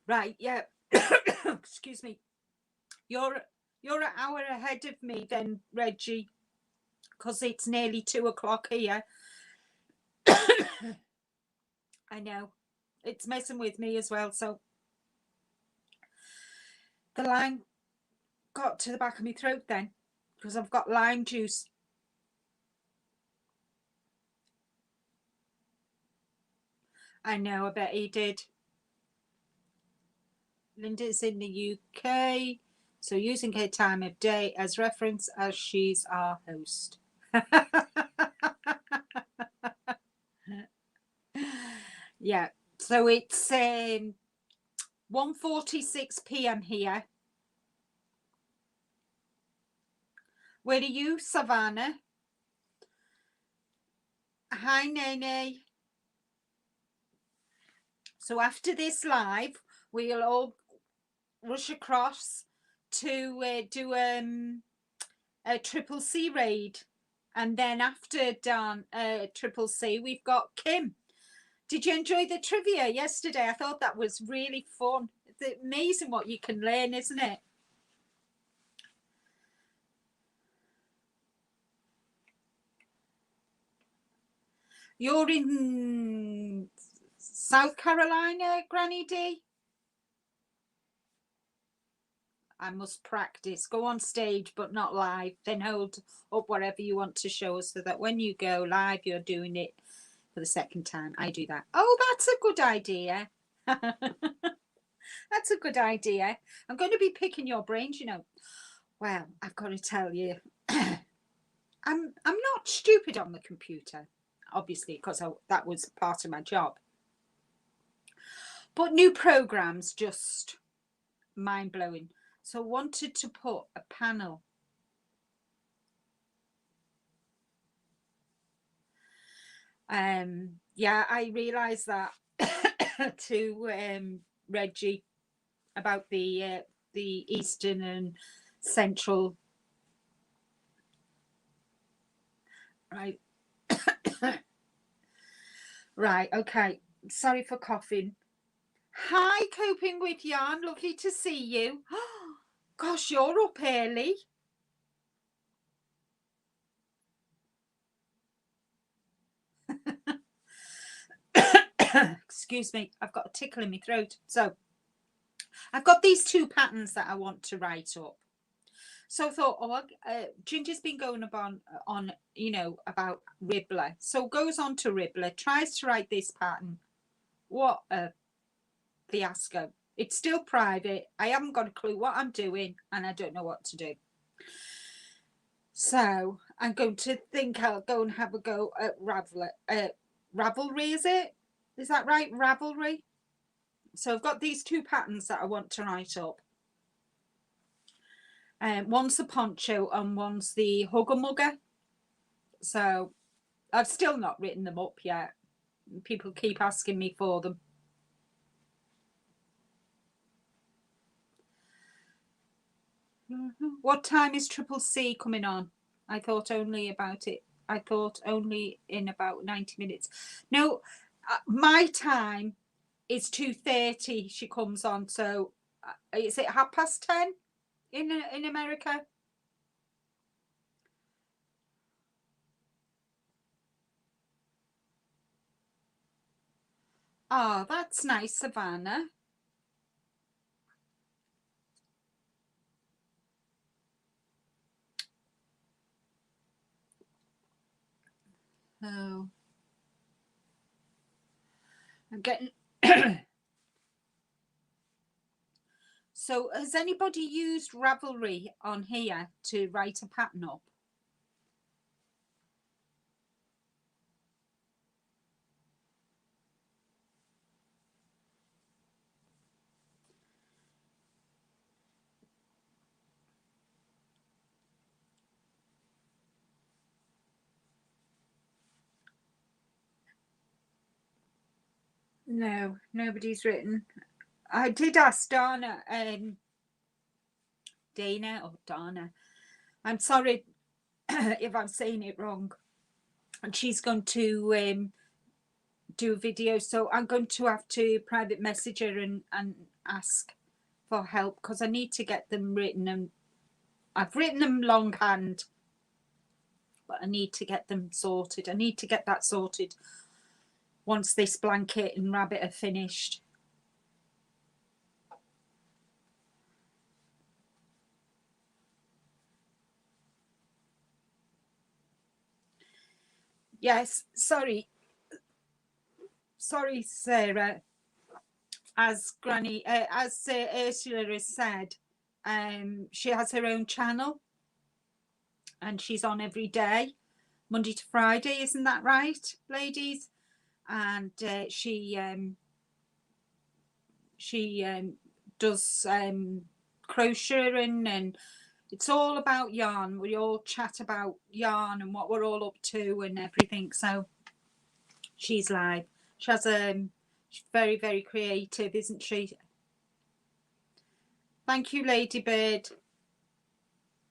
right, yeah. Excuse me. You're an hour ahead of me then, Reggie, because it's nearly 2 o'clock here. I know. It's messing with me as well. So the lime got to the back of my throat then, because I've got lime juice. I know, I bet he did. Linda's in the UK. So using her time of day as reference as she's our host. Yeah, so it's 1:46 p.m. here. Where are you, Savannah? Hi, Nene. So after this live, we'll all rush across to do a Triple C raid. And then after done Triple C, we've got Kim. Did you enjoy the trivia yesterday? I thought that was really fun. It's amazing what you can learn, isn't it? You're in South Carolina, Granny D? I must practice. Go on stage, but not live. Then hold up whatever you want to show us so that when you go live, you're doing it for the second time. I do that. Oh, that's a good idea. That's a good idea. I'm going to be picking your brains, you know. Well, I've got to tell you, I'm not stupid on the computer, obviously, because that was part of my job. But new programs, just mind-blowing. So wanted to put a panel. Yeah, I realised that to Reggie about the Eastern and Central. Right. Right, okay. Sorry for coughing. Hi, Coping with Yarn. Lovely to see you. Gosh, you're up early. Excuse me, I've got a tickle in my throat. So I've got these two patterns that I want to write up. So I thought, oh, Ginger's been going on, you know, about Ribbler. So goes on to Ribbler, tries to write this pattern. What a fiasco. It's still private. I haven't got a clue what I'm doing and I don't know what to do. So I'm going to think I'll go and have a go at Ravelry, is it? Is that right? Ravelry? So I've got these two patterns that I want to write up. One's the poncho and one's the hugger mugger. So I've still not written them up yet. People keep asking me for them. What time is Triple C coming on? I thought only about it. I thought only in about 90 minutes. No, my time is 2:30. She comes on. So is it 10:30 in America? Oh, that's nice, Savannah. Oh, I'm getting. So has anybody used Ravelry on here to write a pattern up? No, nobody's written. I did ask Dana, Dana or Dana. I'm sorry if I'm saying it wrong. And she's going to do a video. So I'm going to have to private message her and ask for help because I need to get them written. And I've written them longhand, but I need to get them sorted. I need to get that sorted once this blanket and rabbit are finished. Yes, sorry, Sarah. As Granny, as Ursula has said, She has her own channel and she's on every day, Monday to Friday, isn't that right, ladies? And she does crocheting, and it's all about yarn. We all chat about yarn and what we're all up to and everything. So she's live. She has she's very, very creative, isn't she? Thank you, Ladybird.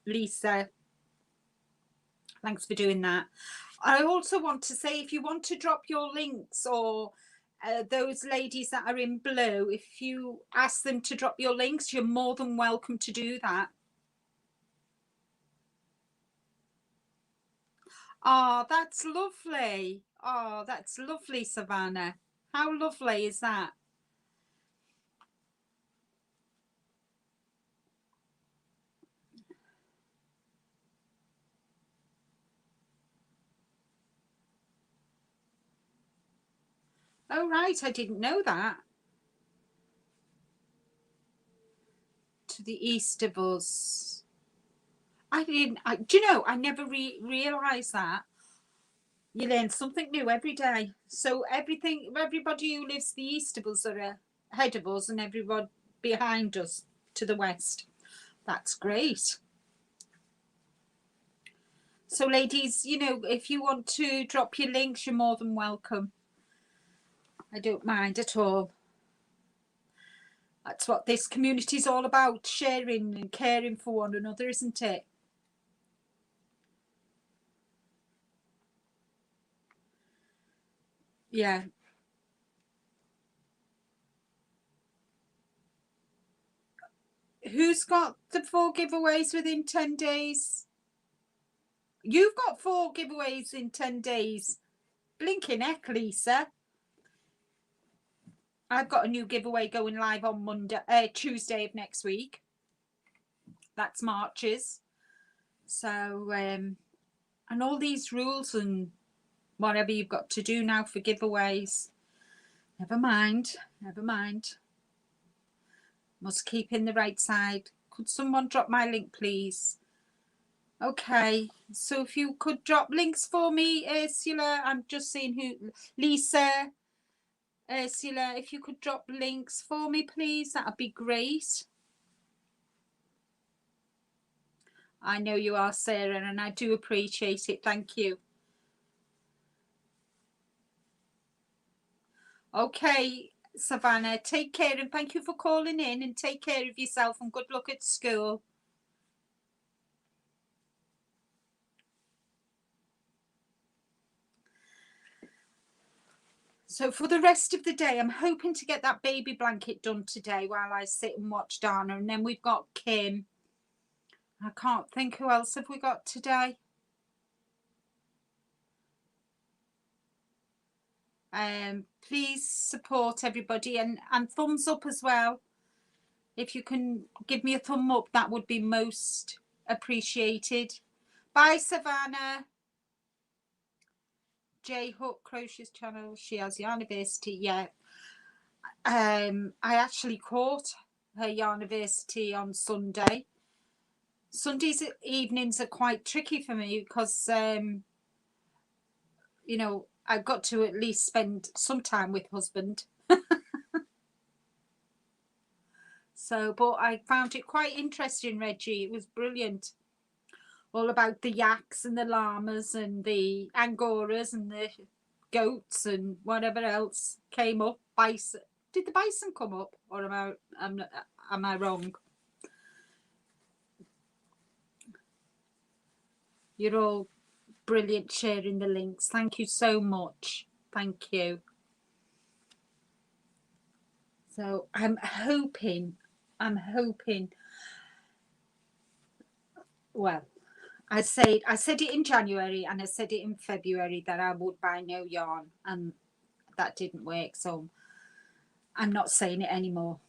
Lisa, thanks for doing that. I also want to say, if you want to drop your links, or those ladies that are in blue, if you ask them to drop your links, you're more than welcome to do that. Oh, that's lovely. Oh, that's lovely, Savannah. How lovely is that? Oh, right. I didn't know that. To the east of us. I didn't. Do you know, I never realised that. You learn something new every day. So everybody who lives to the east of us are ahead of us, and everybody behind us to the west. That's great. So ladies, you know, if you want to drop your links, you're more than welcome. I don't mind at all. That's what this community is all about, sharing and caring for one another, isn't it? Yeah. Who's got the 4 giveaways within 10 days? You've got 4 giveaways in 10 days. Blinking heck, Lisa. I've got a new giveaway going live on Tuesday of next week. That's March's. So, and all these rules and whatever you've got to do now for giveaways. Never mind. Never mind. Must keep in the right side. Could someone drop my link, please? Okay, so if you could drop links for me, Ursula. I'm just seeing who. Lisa, Ursula, if you could drop links for me, please, that would be great. I know you are, Sarah, and I do appreciate it. Thank you. Okay, Savannah, take care, and thank you for calling in, and take care of yourself, and good luck at school. So for the rest of the day, I'm hoping to get that baby blanket done today while I sit and watch Dana. And then we've got Kim. I can't think, who else have we got today? Please support everybody, and thumbs up as well. If you can give me a thumb up, that would be most appreciated. Bye, Savannah. J Hook Crochet's channel. She has Yarniversity. Yeah. I actually caught her Yarniversity on Sunday. Sundays evenings are quite tricky for me because, you know, I've got to at least spend some time with husband. So, but I found it quite interesting, Reggie. It was brilliant. All about the yaks and the llamas and the angoras and the goats and whatever else came up. Bison. Did the bison come up, or am I wrong? You're all brilliant sharing the links. Thank you so much. Thank you. So I'm hoping, well, I said it in January and I said it in February that I would buy no yarn, and that didn't work. So I'm not saying it anymore.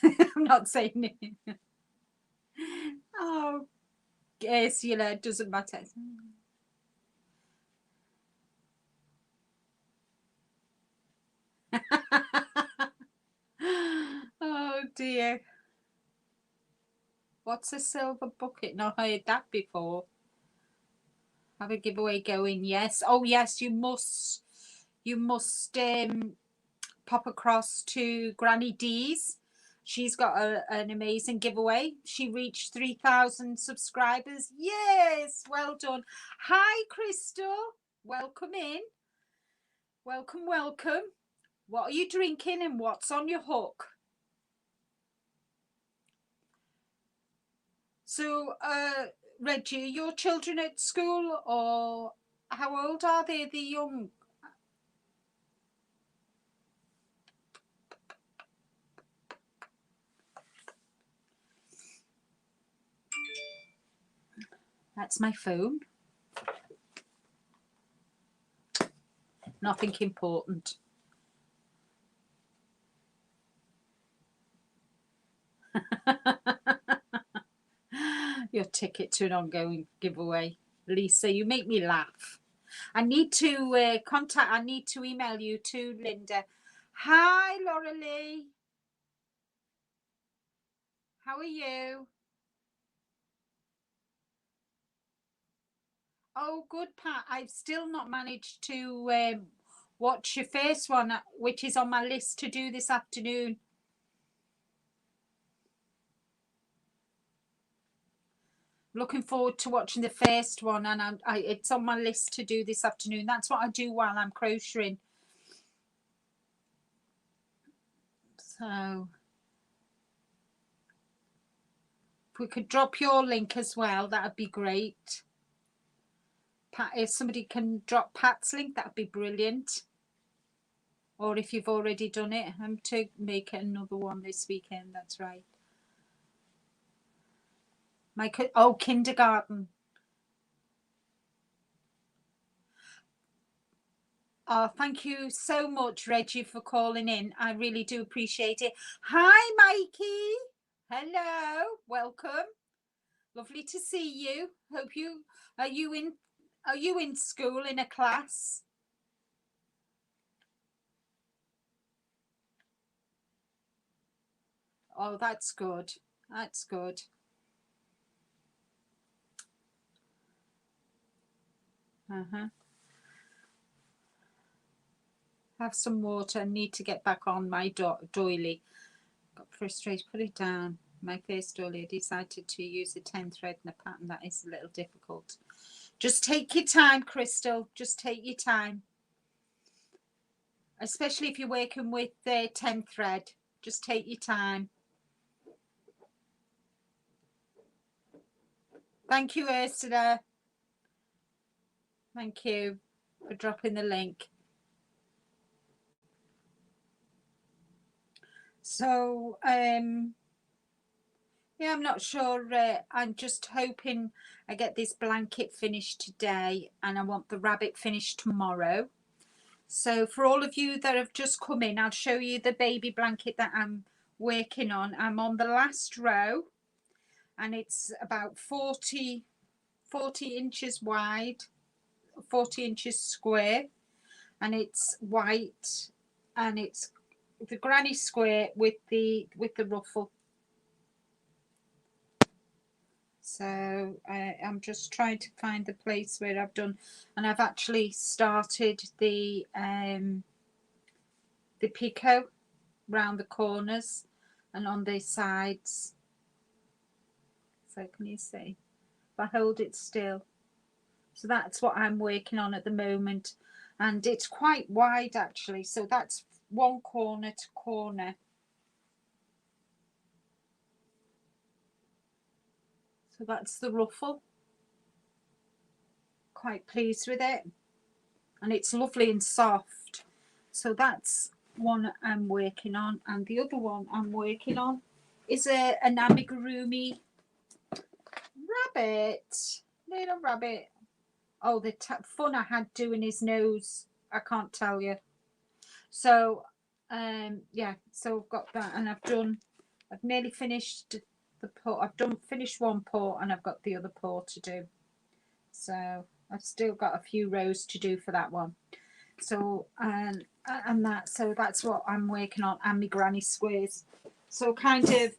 I'm not saying it. Oh, Ursula, it doesn't matter. Oh dear. What's a silver bucket? Not heard that before. Have a giveaway going. Yes. Oh yes, you must pop across to Granny D's. She's got an amazing giveaway. She reached 3,000 subscribers. Yes, well done. Hi Crystal, welcome in. Welcome, welcome. What are you drinking and what's on your hook? So Reggie, your children at school, or how old are they? The young? That's my phone. Nothing important. Your ticket to an ongoing giveaway. Lisa, you make me laugh. I need to I need to email you too, Linda. Hi, Laura Lee. How are you? Oh, good, Pat. I've still not managed to watch your first one, which is on my list to do this afternoon. Looking forward to watching the first one, and it's on my list to do this afternoon. That's what I do while I'm crocheting. So if we could drop your link as well, that would be great. Pat, if somebody can drop Pat's link, that would be brilliant. Or if you've already done it, I'm to make another one this weekend. That's right. Kindergarten. Oh, thank you so much, Reggie, for calling in. I really do appreciate it. Hi, Mikey. Hello. Welcome. Lovely to see you. Hope you are you in school in a class? Oh, that's good. That's good. Have some water. I need to get back on my doily. Got frustrated. Put it down. My first doily. I decided to use a 10 thread and a pattern. That is a little difficult. Just take your time, Crystal. Just take your time. Especially if you're working with the 10 thread. Just take your time. Thank you, Ursula. Thank you for dropping the link. So, yeah, I'm not sure. I'm just hoping I get this blanket finished today, and I want the rabbit finished tomorrow. So for all of you that have just come in, I'll show you the baby blanket that I'm working on. I'm on the last row, and it's about 40 inches wide, 40 inches square, and it's white, and it's the granny square with the ruffle. So I'm just trying to find the place where I've done, and I've actually started the Pico round the corners and on the sides. So can you see? If I hold it still. So that's what I'm working on at the moment, and it's quite wide actually. So that's one corner to corner. So that's the ruffle. Quite pleased with it, and it's lovely and soft. So that's one I'm working on, and the other one I'm working on is an amigurumi rabbit, little rabbit. Oh, the fun I had doing his nose, I can't tell you. So yeah, so I've got that, and I've nearly finished the paw. Finished one paw, and I've got the other paw to do. So I've still got a few rows to do for that one. So and that's what I'm working on, and my granny squares. So kind of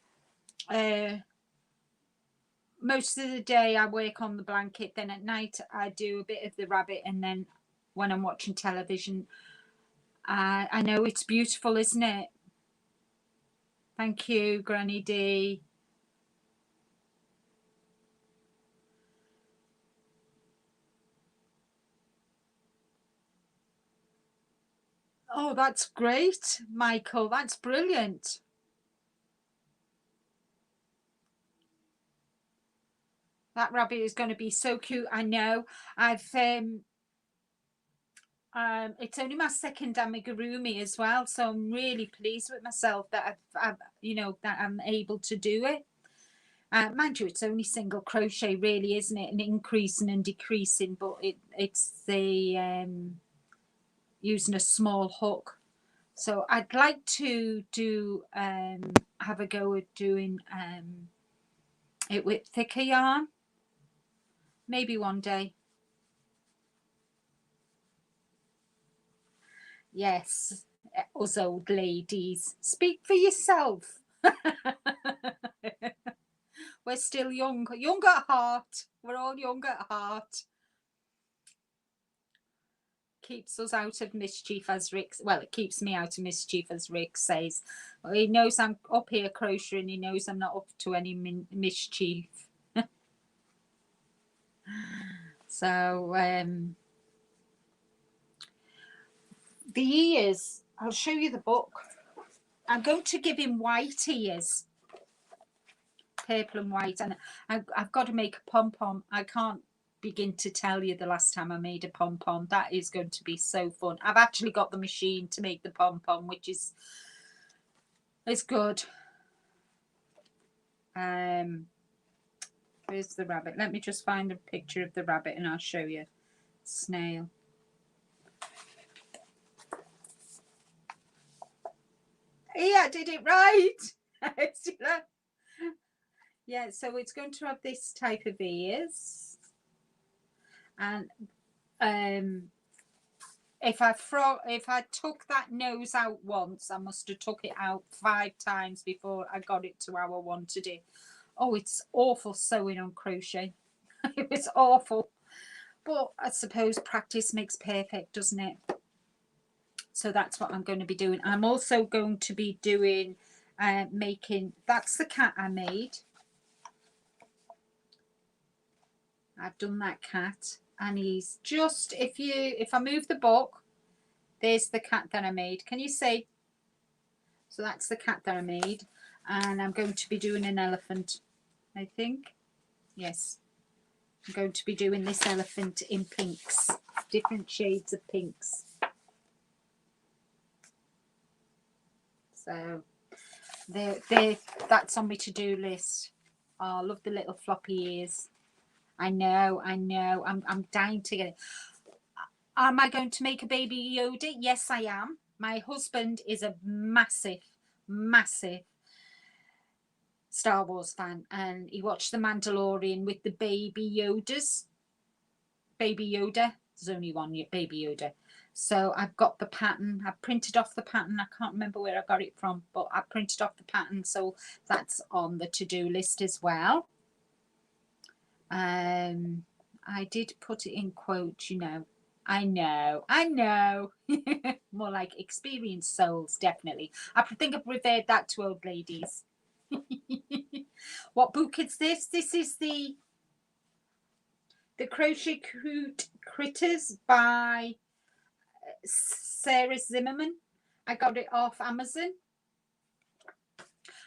most of the day I work on the blanket, then at night I do a bit of the rabbit, and then when I'm watching television, I know it's beautiful, isn't it? Thank you, Granny D. Oh, that's great, Michael. That's brilliant. That rabbit is going to be so cute. I know. It's only my second amigurumi as well, so I'm really pleased with myself that I've that I'm able to do it. Mind you, it's only single crochet, really, isn't it? And increasing and decreasing, but it's the using a small hook. So I'd like to do have a go at doing it with thicker yarn, maybe one day. Yes, us old ladies, speak for yourself. We're still young at heart. We're all young at heart. Keeps us out of mischief, as Rick, well, it keeps me out of mischief, as Rick says. He knows I'm up here crocheting, he knows I'm not up to any mischief. So the ears, I'll show you the book. I'm going to give him white ears, purple and white, and I've got to make a pom-pom. I can't begin to tell you the last time I made a pom-pom. That is going to be so fun. I've actually got the machine to make the pom-pom, which is, it's good. Where's the rabbit? Let me just find a picture of the rabbit and I'll show you. Snail. Yeah, I did it right. Yeah, so it's going to have this type of ears, and if I took that nose out once, I must have took it out 5 times before I got it to how I wanted it. Oh, it's awful sewing on crochet. It was awful, but I suppose practice makes perfect, doesn't it? So that's what I'm going to be doing. I'm also going to be doing making, that's the cat I made. I've done that cat, and he's just, if I move the book, there's the cat that I made. Can you see? So that's the cat that I made, and I'm going to be doing an elephant, I think. Yes, I'm going to be doing this elephant in pinks, different shades of pinks. So that's on my to-do list. Oh, I love the little floppy ears. I know. I'm dying to get it. Am I going to make a baby Yoda? Yes, I am. My husband is a massive Star Wars fan, and he watched The Mandalorian with the baby Yodas. Baby Yoda. There's only one baby Yoda. So I've got the pattern. I printed off the pattern. I can't remember where I got it from, but I printed off the pattern. So that's on the to-do list as well. I did put it in quotes, you know. I know. More like experienced souls, definitely. I think I've referred that to old ladies. What book is this? This is the Crochet Critters by Sarah Zimmerman. I got it off Amazon.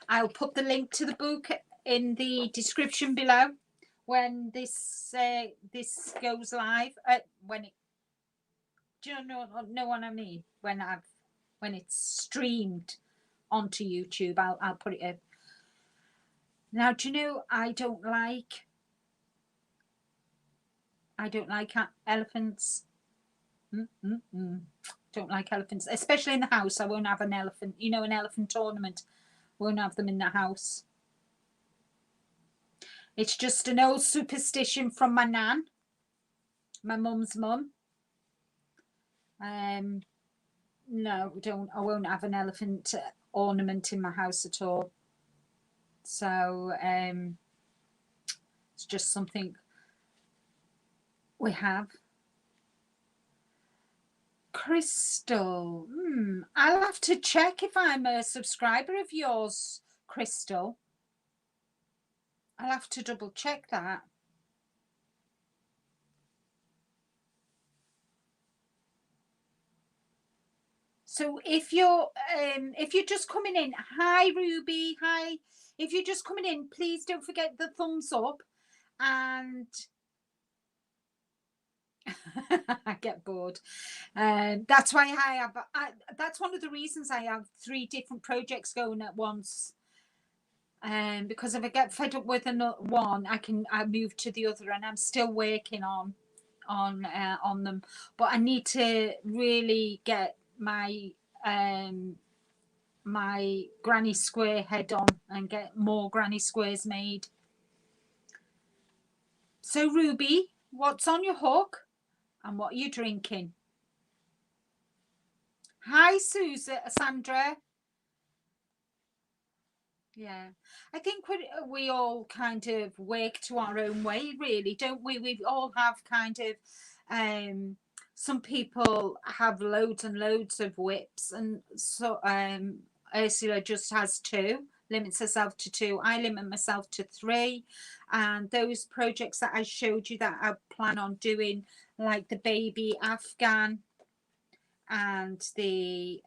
I'll put the link to the book in the description below when this goes live. When it, do you know what I mean? When it's streamed onto YouTube, I'll put it in. Now, do you know I don't like elephants. Don't like elephants, especially in the house. I won't have an elephant. You know, an elephant ornament. Won't have them in the house. It's just an old superstition from my nan, my mum's mum. No, I won't have an elephant ornament in my house at all. So just something we have. Crystal, I'll have to check if I'm a subscriber of yours, Crystal. I'll have to double check that. So if you're just coming in, hi Ruby, hi. If you're just coming in, please don't forget the thumbs up. And I get bored. That's why that's one of the reasons I have 3 different projects going at once. Because if I get fed up with one, I move to the other, and I'm still working on them. But I need to really get my my granny square head on and get more granny squares made. So Ruby, what's on your hook and what are you drinking? Hi Susan, Sandra. Yeah, I think we all kind of work to our own way, really, don't we? We all have kind of some people have loads and loads of whips, and so Ursula just has 2, limits herself to 2. I limit myself to 3, and those projects that I showed you that I plan on doing, like the baby Afghan and the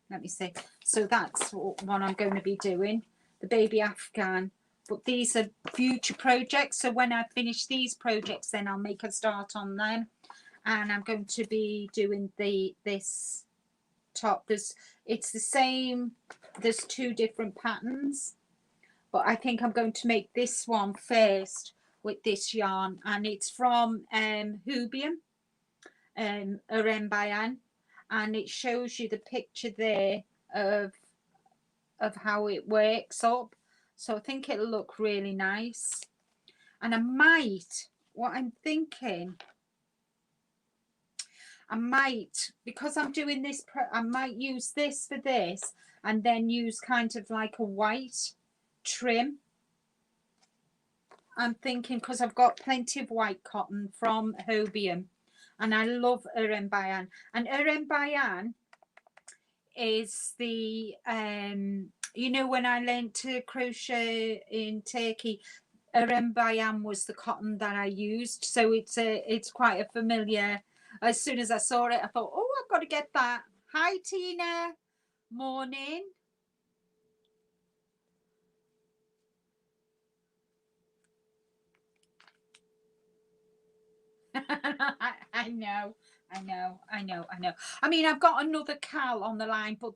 let me see, so that's what I'm going to be doing, the baby Afghan. But these are future projects, so when I finish these projects, then I'll make a start on them. And I'm going to be doing this top. It's the same, there's 2 different patterns, but I think I'm going to make this one first with this yarn, and it's from Hubium, Bayan, and it shows you the picture there of how it works up. So I think it'll look really nice. And what I'm thinking, I might, because I'm doing this, I might use this for this, and then use kind of like a white trim. I'm thinking, because I've got plenty of white cotton from Hobium, and I love Bayan. And Bayan is the you know, when I learned to crochet in Turkey, Bayan was the cotton that I used, so it's quite a familiar. As soon as I saw it, I thought, oh, I've got to get that. Hi Tina, morning. I know. I mean, I've got another Cal on the line, but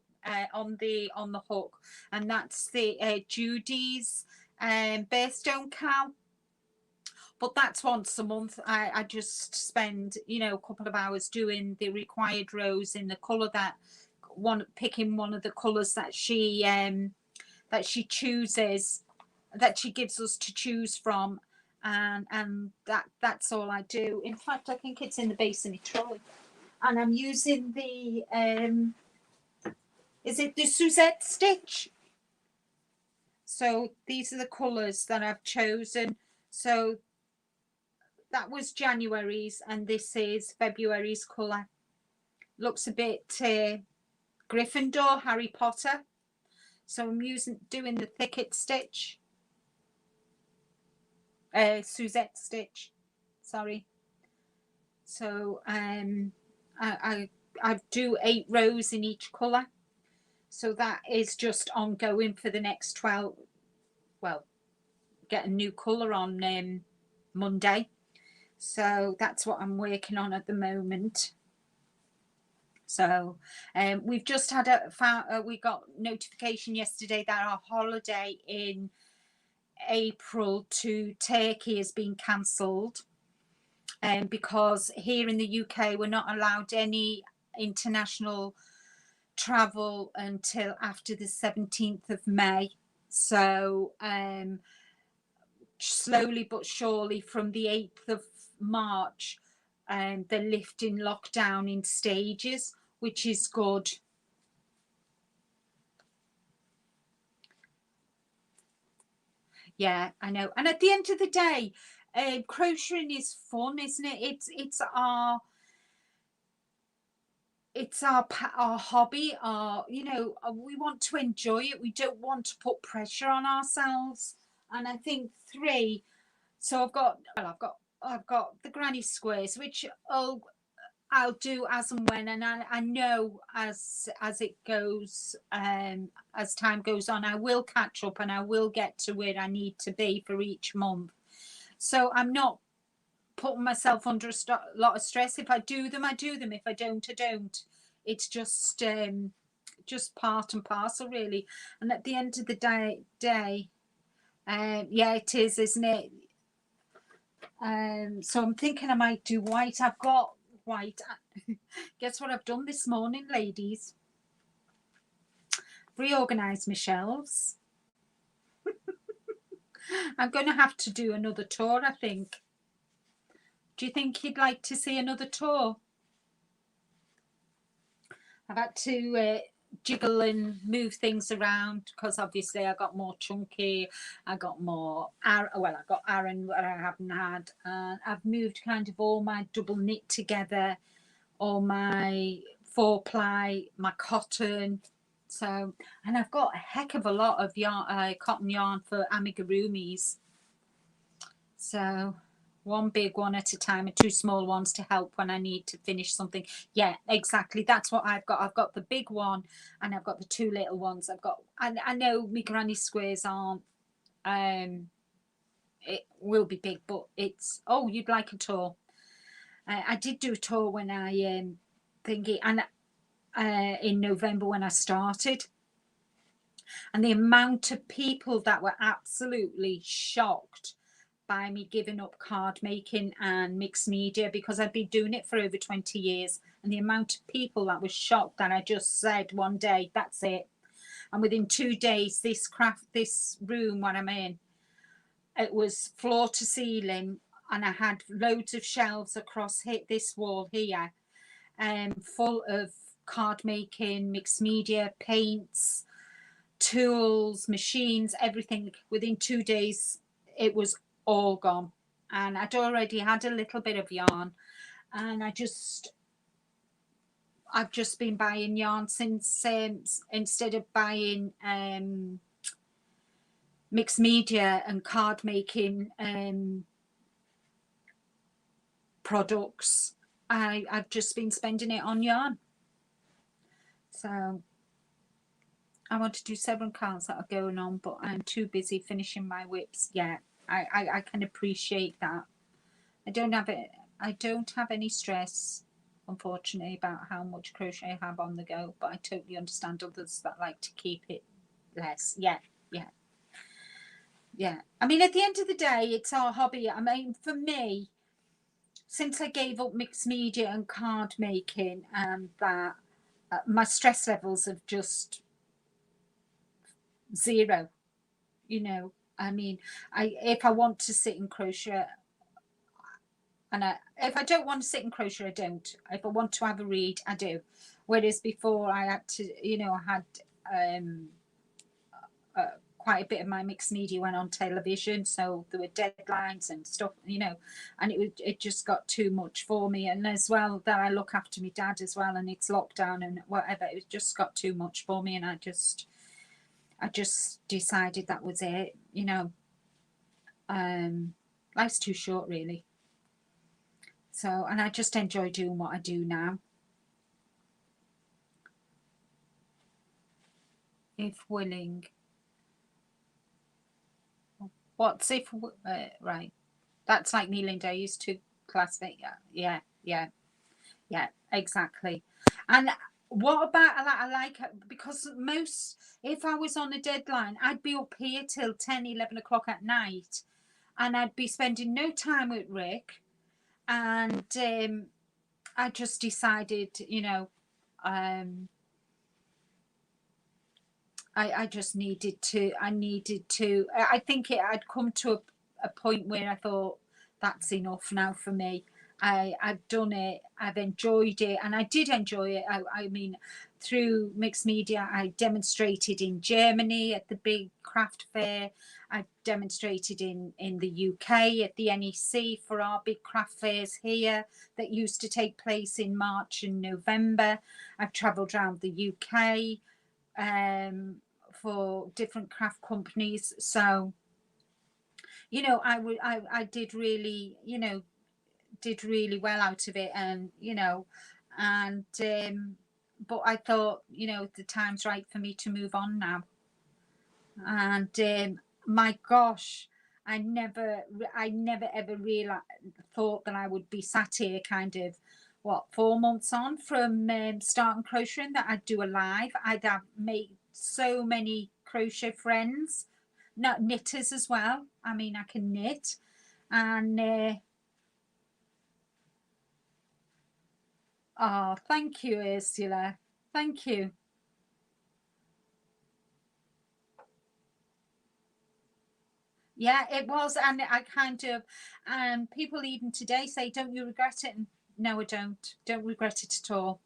on the hook, and that's the Judy's birthstone Cal. But that's once a month. I just spend, you know, a couple of hours doing the required rows in the colour picking one of the colours that she chooses, that she gives us to choose from. And that's all I do. In fact, I think it's in the base of my trolley, and I'm using the is it the Suzette stitch? So these are the colours that I've chosen. So that was January's, and this is February's colour. Looks a bit Gryffindor, Harry Potter. So I'm doing the thicket stitch. Suzette stitch, sorry. So I do 8 rows in each colour, so that is just ongoing for the next 12. Well, get a new colour on Monday, so that's what I'm working on at the moment. So we've just had we got notification yesterday that our holiday in April to Turkey has been cancelled, because here in the UK we're not allowed any international travel until after the 17th of May. So slowly but surely from the 8th of March they're lifting lockdown in stages, which is good. Yeah, I know. And at the end of the day, crocheting is fun, isn't it? It's our hobby. We want to enjoy it. We don't want to put pressure on ourselves. And I think three. So I've got the granny squares, which I'll do as and when, and I know as it goes, as time goes on, I will catch up and I will get to where I need to be for each month. So I'm not putting myself under a lot of stress. If I do them, I do them. If I don't, I don't. It's just part and parcel, really. And at the end of the day, yeah, it is, isn't it? So I'm thinking I might do white. I've got white. Guess what I've done this morning, ladies? Reorganised my shelves. I'm going to have to do another tour, I think. Do you think you'd like to see another tour? I've had to jiggle and move things around because obviously I got more chunky. I got more, I got Aaron that I haven't had. And I've moved kind of all my double knit together, all my 4-ply, my cotton. So, and I've got a heck of a lot of yarn, cotton yarn for amigurumis. So, one big one at a time and 2 small ones to help when I need to finish something. Yeah, exactly. That's what I've got. I've got the big one and I've got the 2 little ones. I know my granny squares aren't, it will be big, but it's, oh, you'd like a tour. I did do a tour when I, thingy, and in November when I started. And the amount of people that were absolutely shocked by me giving up card making and mixed media, because I'd been doing it for over 20 years. And the amount of people that was shocked that I just said one day, that's it. And within 2 days, this room what I'm in, it was floor to ceiling, and I had loads of shelves across this wall here, full of card making, mixed media, paints, tools, machines, everything. Within 2 days, it was all gone. And I'd already had a little bit of yarn, and I've just been buying yarn since, instead of buying mixed media and card making products, I've just been spending it on yarn. So I want to do several cards that are going on, but I'm too busy finishing my whips. Yeah, I can appreciate that. I don't have any stress, unfortunately, about how much crochet I have on the go, but I totally understand others that like to keep it less. Yeah. I mean, at the end of the day, it's our hobby. I mean, for me, since I gave up mixed media and card making, and that my stress levels have just zero. I mean, if I want to sit and crochet, and if I don't want to sit and crochet, I don't. If I want to have a read, I do. Whereas before, I had to, I had quite a bit of my mixed media went on television, so there were deadlines and stuff, and it just got too much for me. And as well, that I look after my dad as well, and it's lockdown and whatever, it just got too much for me, and I just decided that was it. Life's too short, really. So, and I just enjoy doing what I do now. If willing. What's if, right. That's like me, Linda. I used to classmate. Yeah, exactly. And what about, I like, because if I was on a deadline, I'd be up here till 10, 11 o'clock at night, and I'd be spending no time with Rick. And I just decided, I just needed to, I think I'd come to a point where I thought, that's enough now for me. I've done it, I've enjoyed it, and I did enjoy it. I mean, through mixed media, I demonstrated in Germany at the big craft fair. I demonstrated in the UK at the NEC for our big craft fairs here that used to take place in March and November. I've travelled around the UK for different craft companies. So, you know, I did really, you know, did really well out of it, and you know, and but I thought, you know, the time's right for me to move on now. And my gosh, I never ever realized, thought that I would be sat here kind of, what, 4 months on from starting crocheting, that I'd do a live. I'd have made so many crochet friends, not knitters as well. I mean, I can knit, and oh, thank you, Ursula. Thank you. Yeah, it was. And I kind of, and people even today say, don't you regret it? And no, I don't regret it at all.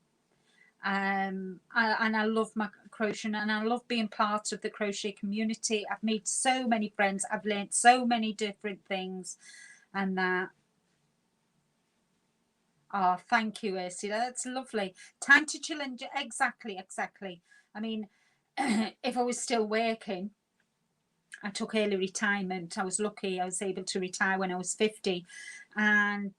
And I love my crochet, and I love being part of the crochet community. I've made so many friends. I've learned so many different things, and that. Oh, thank you, Ursula. That's lovely. Time to chill and exactly. I mean, if I was still working, I took early retirement. I was lucky. I was able to retire when I was 50. And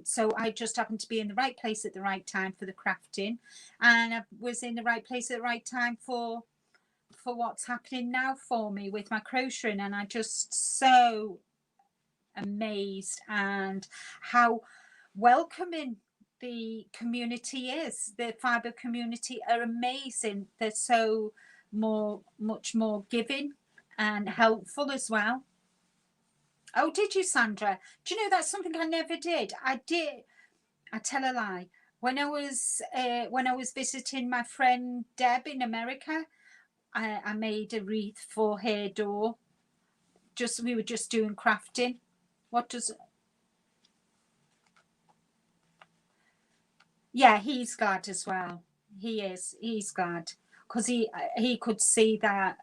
so I just happened to be in the right place at the right time for the crafting. And I was in the right place at the right time for what's happening now for me with my crocheting. And I just so amazed and how welcoming the community is. The fibre community are amazing. They're so much more giving and helpful as well. Oh, did you, Sandra? Do you know that's something I never did? I tell a lie. When I was visiting my friend Deb in America, I made a wreath for her door. We were just doing crafting. What does? Yeah, he's glad as well. He is. He's glad because he could see that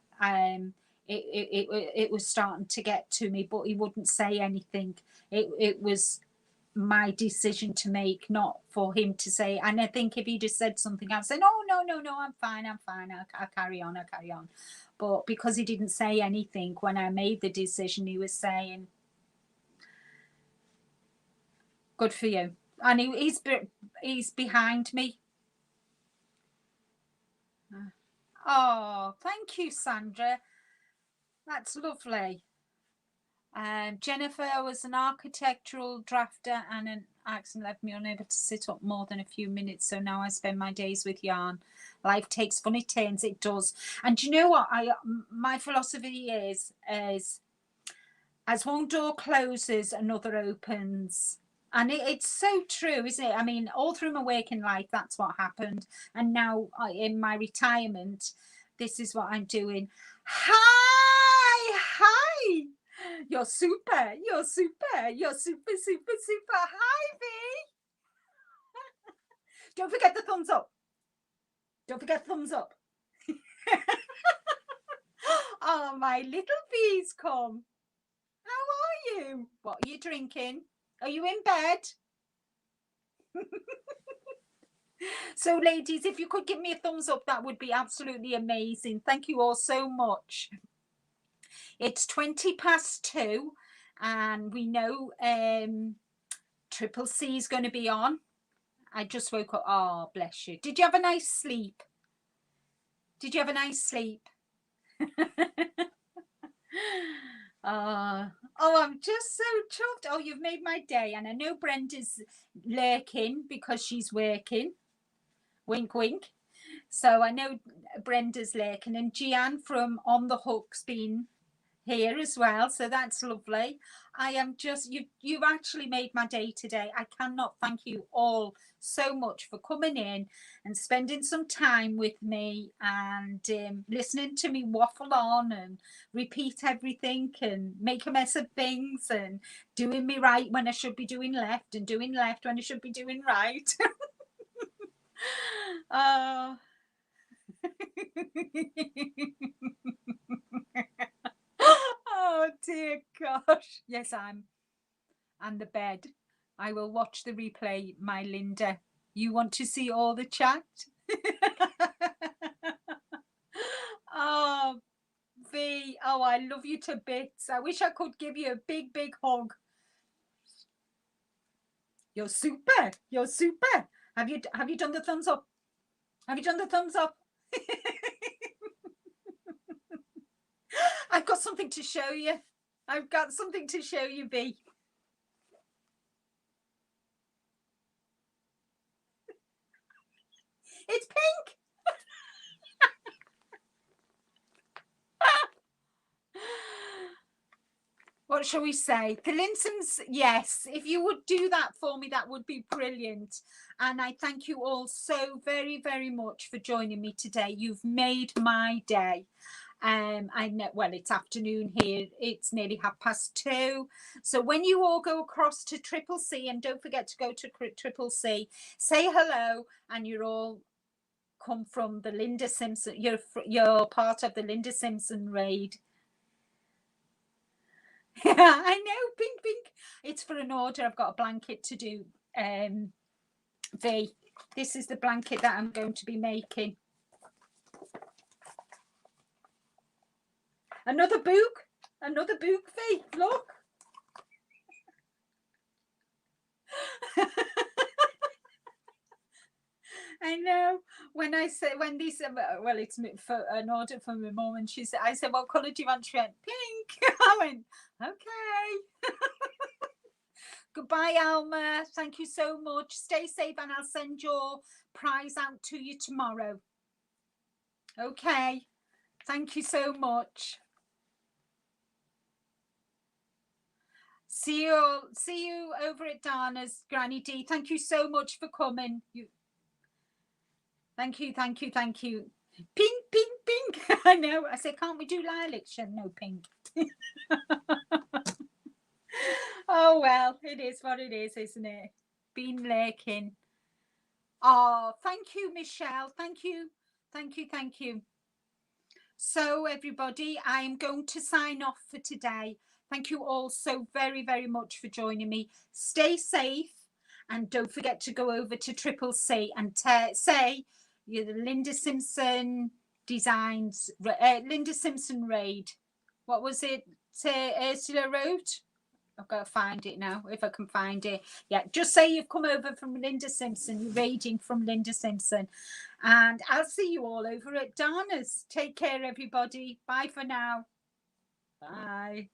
it was starting to get to me, but he wouldn't say anything. It was my decision to make, not for him to say. And I think if he just said something, I'd say, no, I'm fine. I'll carry on. But because he didn't say anything when I made the decision, he was saying, good for you. And he's behind me. Oh, thank you, Sandra. That's lovely. Jennifer was an architectural drafter and an accent left me unable to sit up more than a few minutes, so now I spend my days with yarn. Life takes funny turns, it does. And do you know what? My philosophy is as one door closes, another opens. And it's so true, isn't it? I mean, all through my working life, that's what happened. And now in my retirement, this is what I'm doing. Hi. You're super. You're super. Hi, V. Don't forget the thumbs up. Oh, my little V's come. How are you? What are you drinking? Are you in bed? So, ladies, if you could give me a thumbs up, that would be absolutely amazing. Thank you all so much. It's 2:20, and we know Triple C is going to be on. I just woke up. Oh, bless you. Did you have a nice sleep? Oh, I'm just so chuffed. Oh, you've made my day. And I know Brenda's lurking because she's working. Wink, wink. So I know Brenda's lurking, and Gian from On the Hook's been here as well, so that's lovely. I am just, you've actually made my day today. I cannot thank you all so much for coming in and spending some time with me and listening to me waffle on and repeat everything and make a mess of things and doing me right when I should be doing left and doing left when I should be doing right. Oh, Oh dear gosh. Yes, I'm. And the bed. I will watch the replay, my Linda. You want to see all the chat? Oh, V. Oh, I love you to bits. I wish I could give you a big, big hug. You're super. You're super. Have you done the thumbs up? Have you done the thumbs up? I've got something to show you. I've got something to show you, V. It's pink. What shall we say? The Linsons, yes. If you would do that for me, that would be brilliant. And I thank you all so very, very much for joining me today. You've made my day. I know, well, it's afternoon here. It's nearly 2:30. So when you all go across to Triple C, and don't forget to go to Triple C, say hello, and you're all come from the Linda Simpson. You're part of the Linda Simpson raid. I know, pink, pink. It's for an order. I've got a blanket to do. V, this is the blanket that I'm going to be making. Another book, V. Look. I know. When these, well, it's for an order from my mum, and I said, "What colour do you want?" She went, "Pink." I went, "Okay." Goodbye, Alma. Thank you so much. Stay safe, and I'll send your prize out to you tomorrow. Okay. Thank you so much. See you over at Dana's, Granny D. Thank you so much for coming. Thank you. Pink, pink, pink. I know. I said, can't we do lilac? She said, no, pink. Oh, well, it is what it is, isn't it? Been lurking. Oh, thank you, Michelle. Thank you. So, everybody, I am going to sign off for today. Thank you all so very, very much for joining me. Stay safe, and don't forget to go over to Triple C and say you're the Linda Simpson Designs, Linda Simpson Raid. What was it Ursula wrote? I've got to find it now, if I can find it. Yeah, just say you've come over from Linda Simpson, you're raiding from Linda Simpson. And I'll see you all over at Dana's. Take care, everybody. Bye for now. Bye.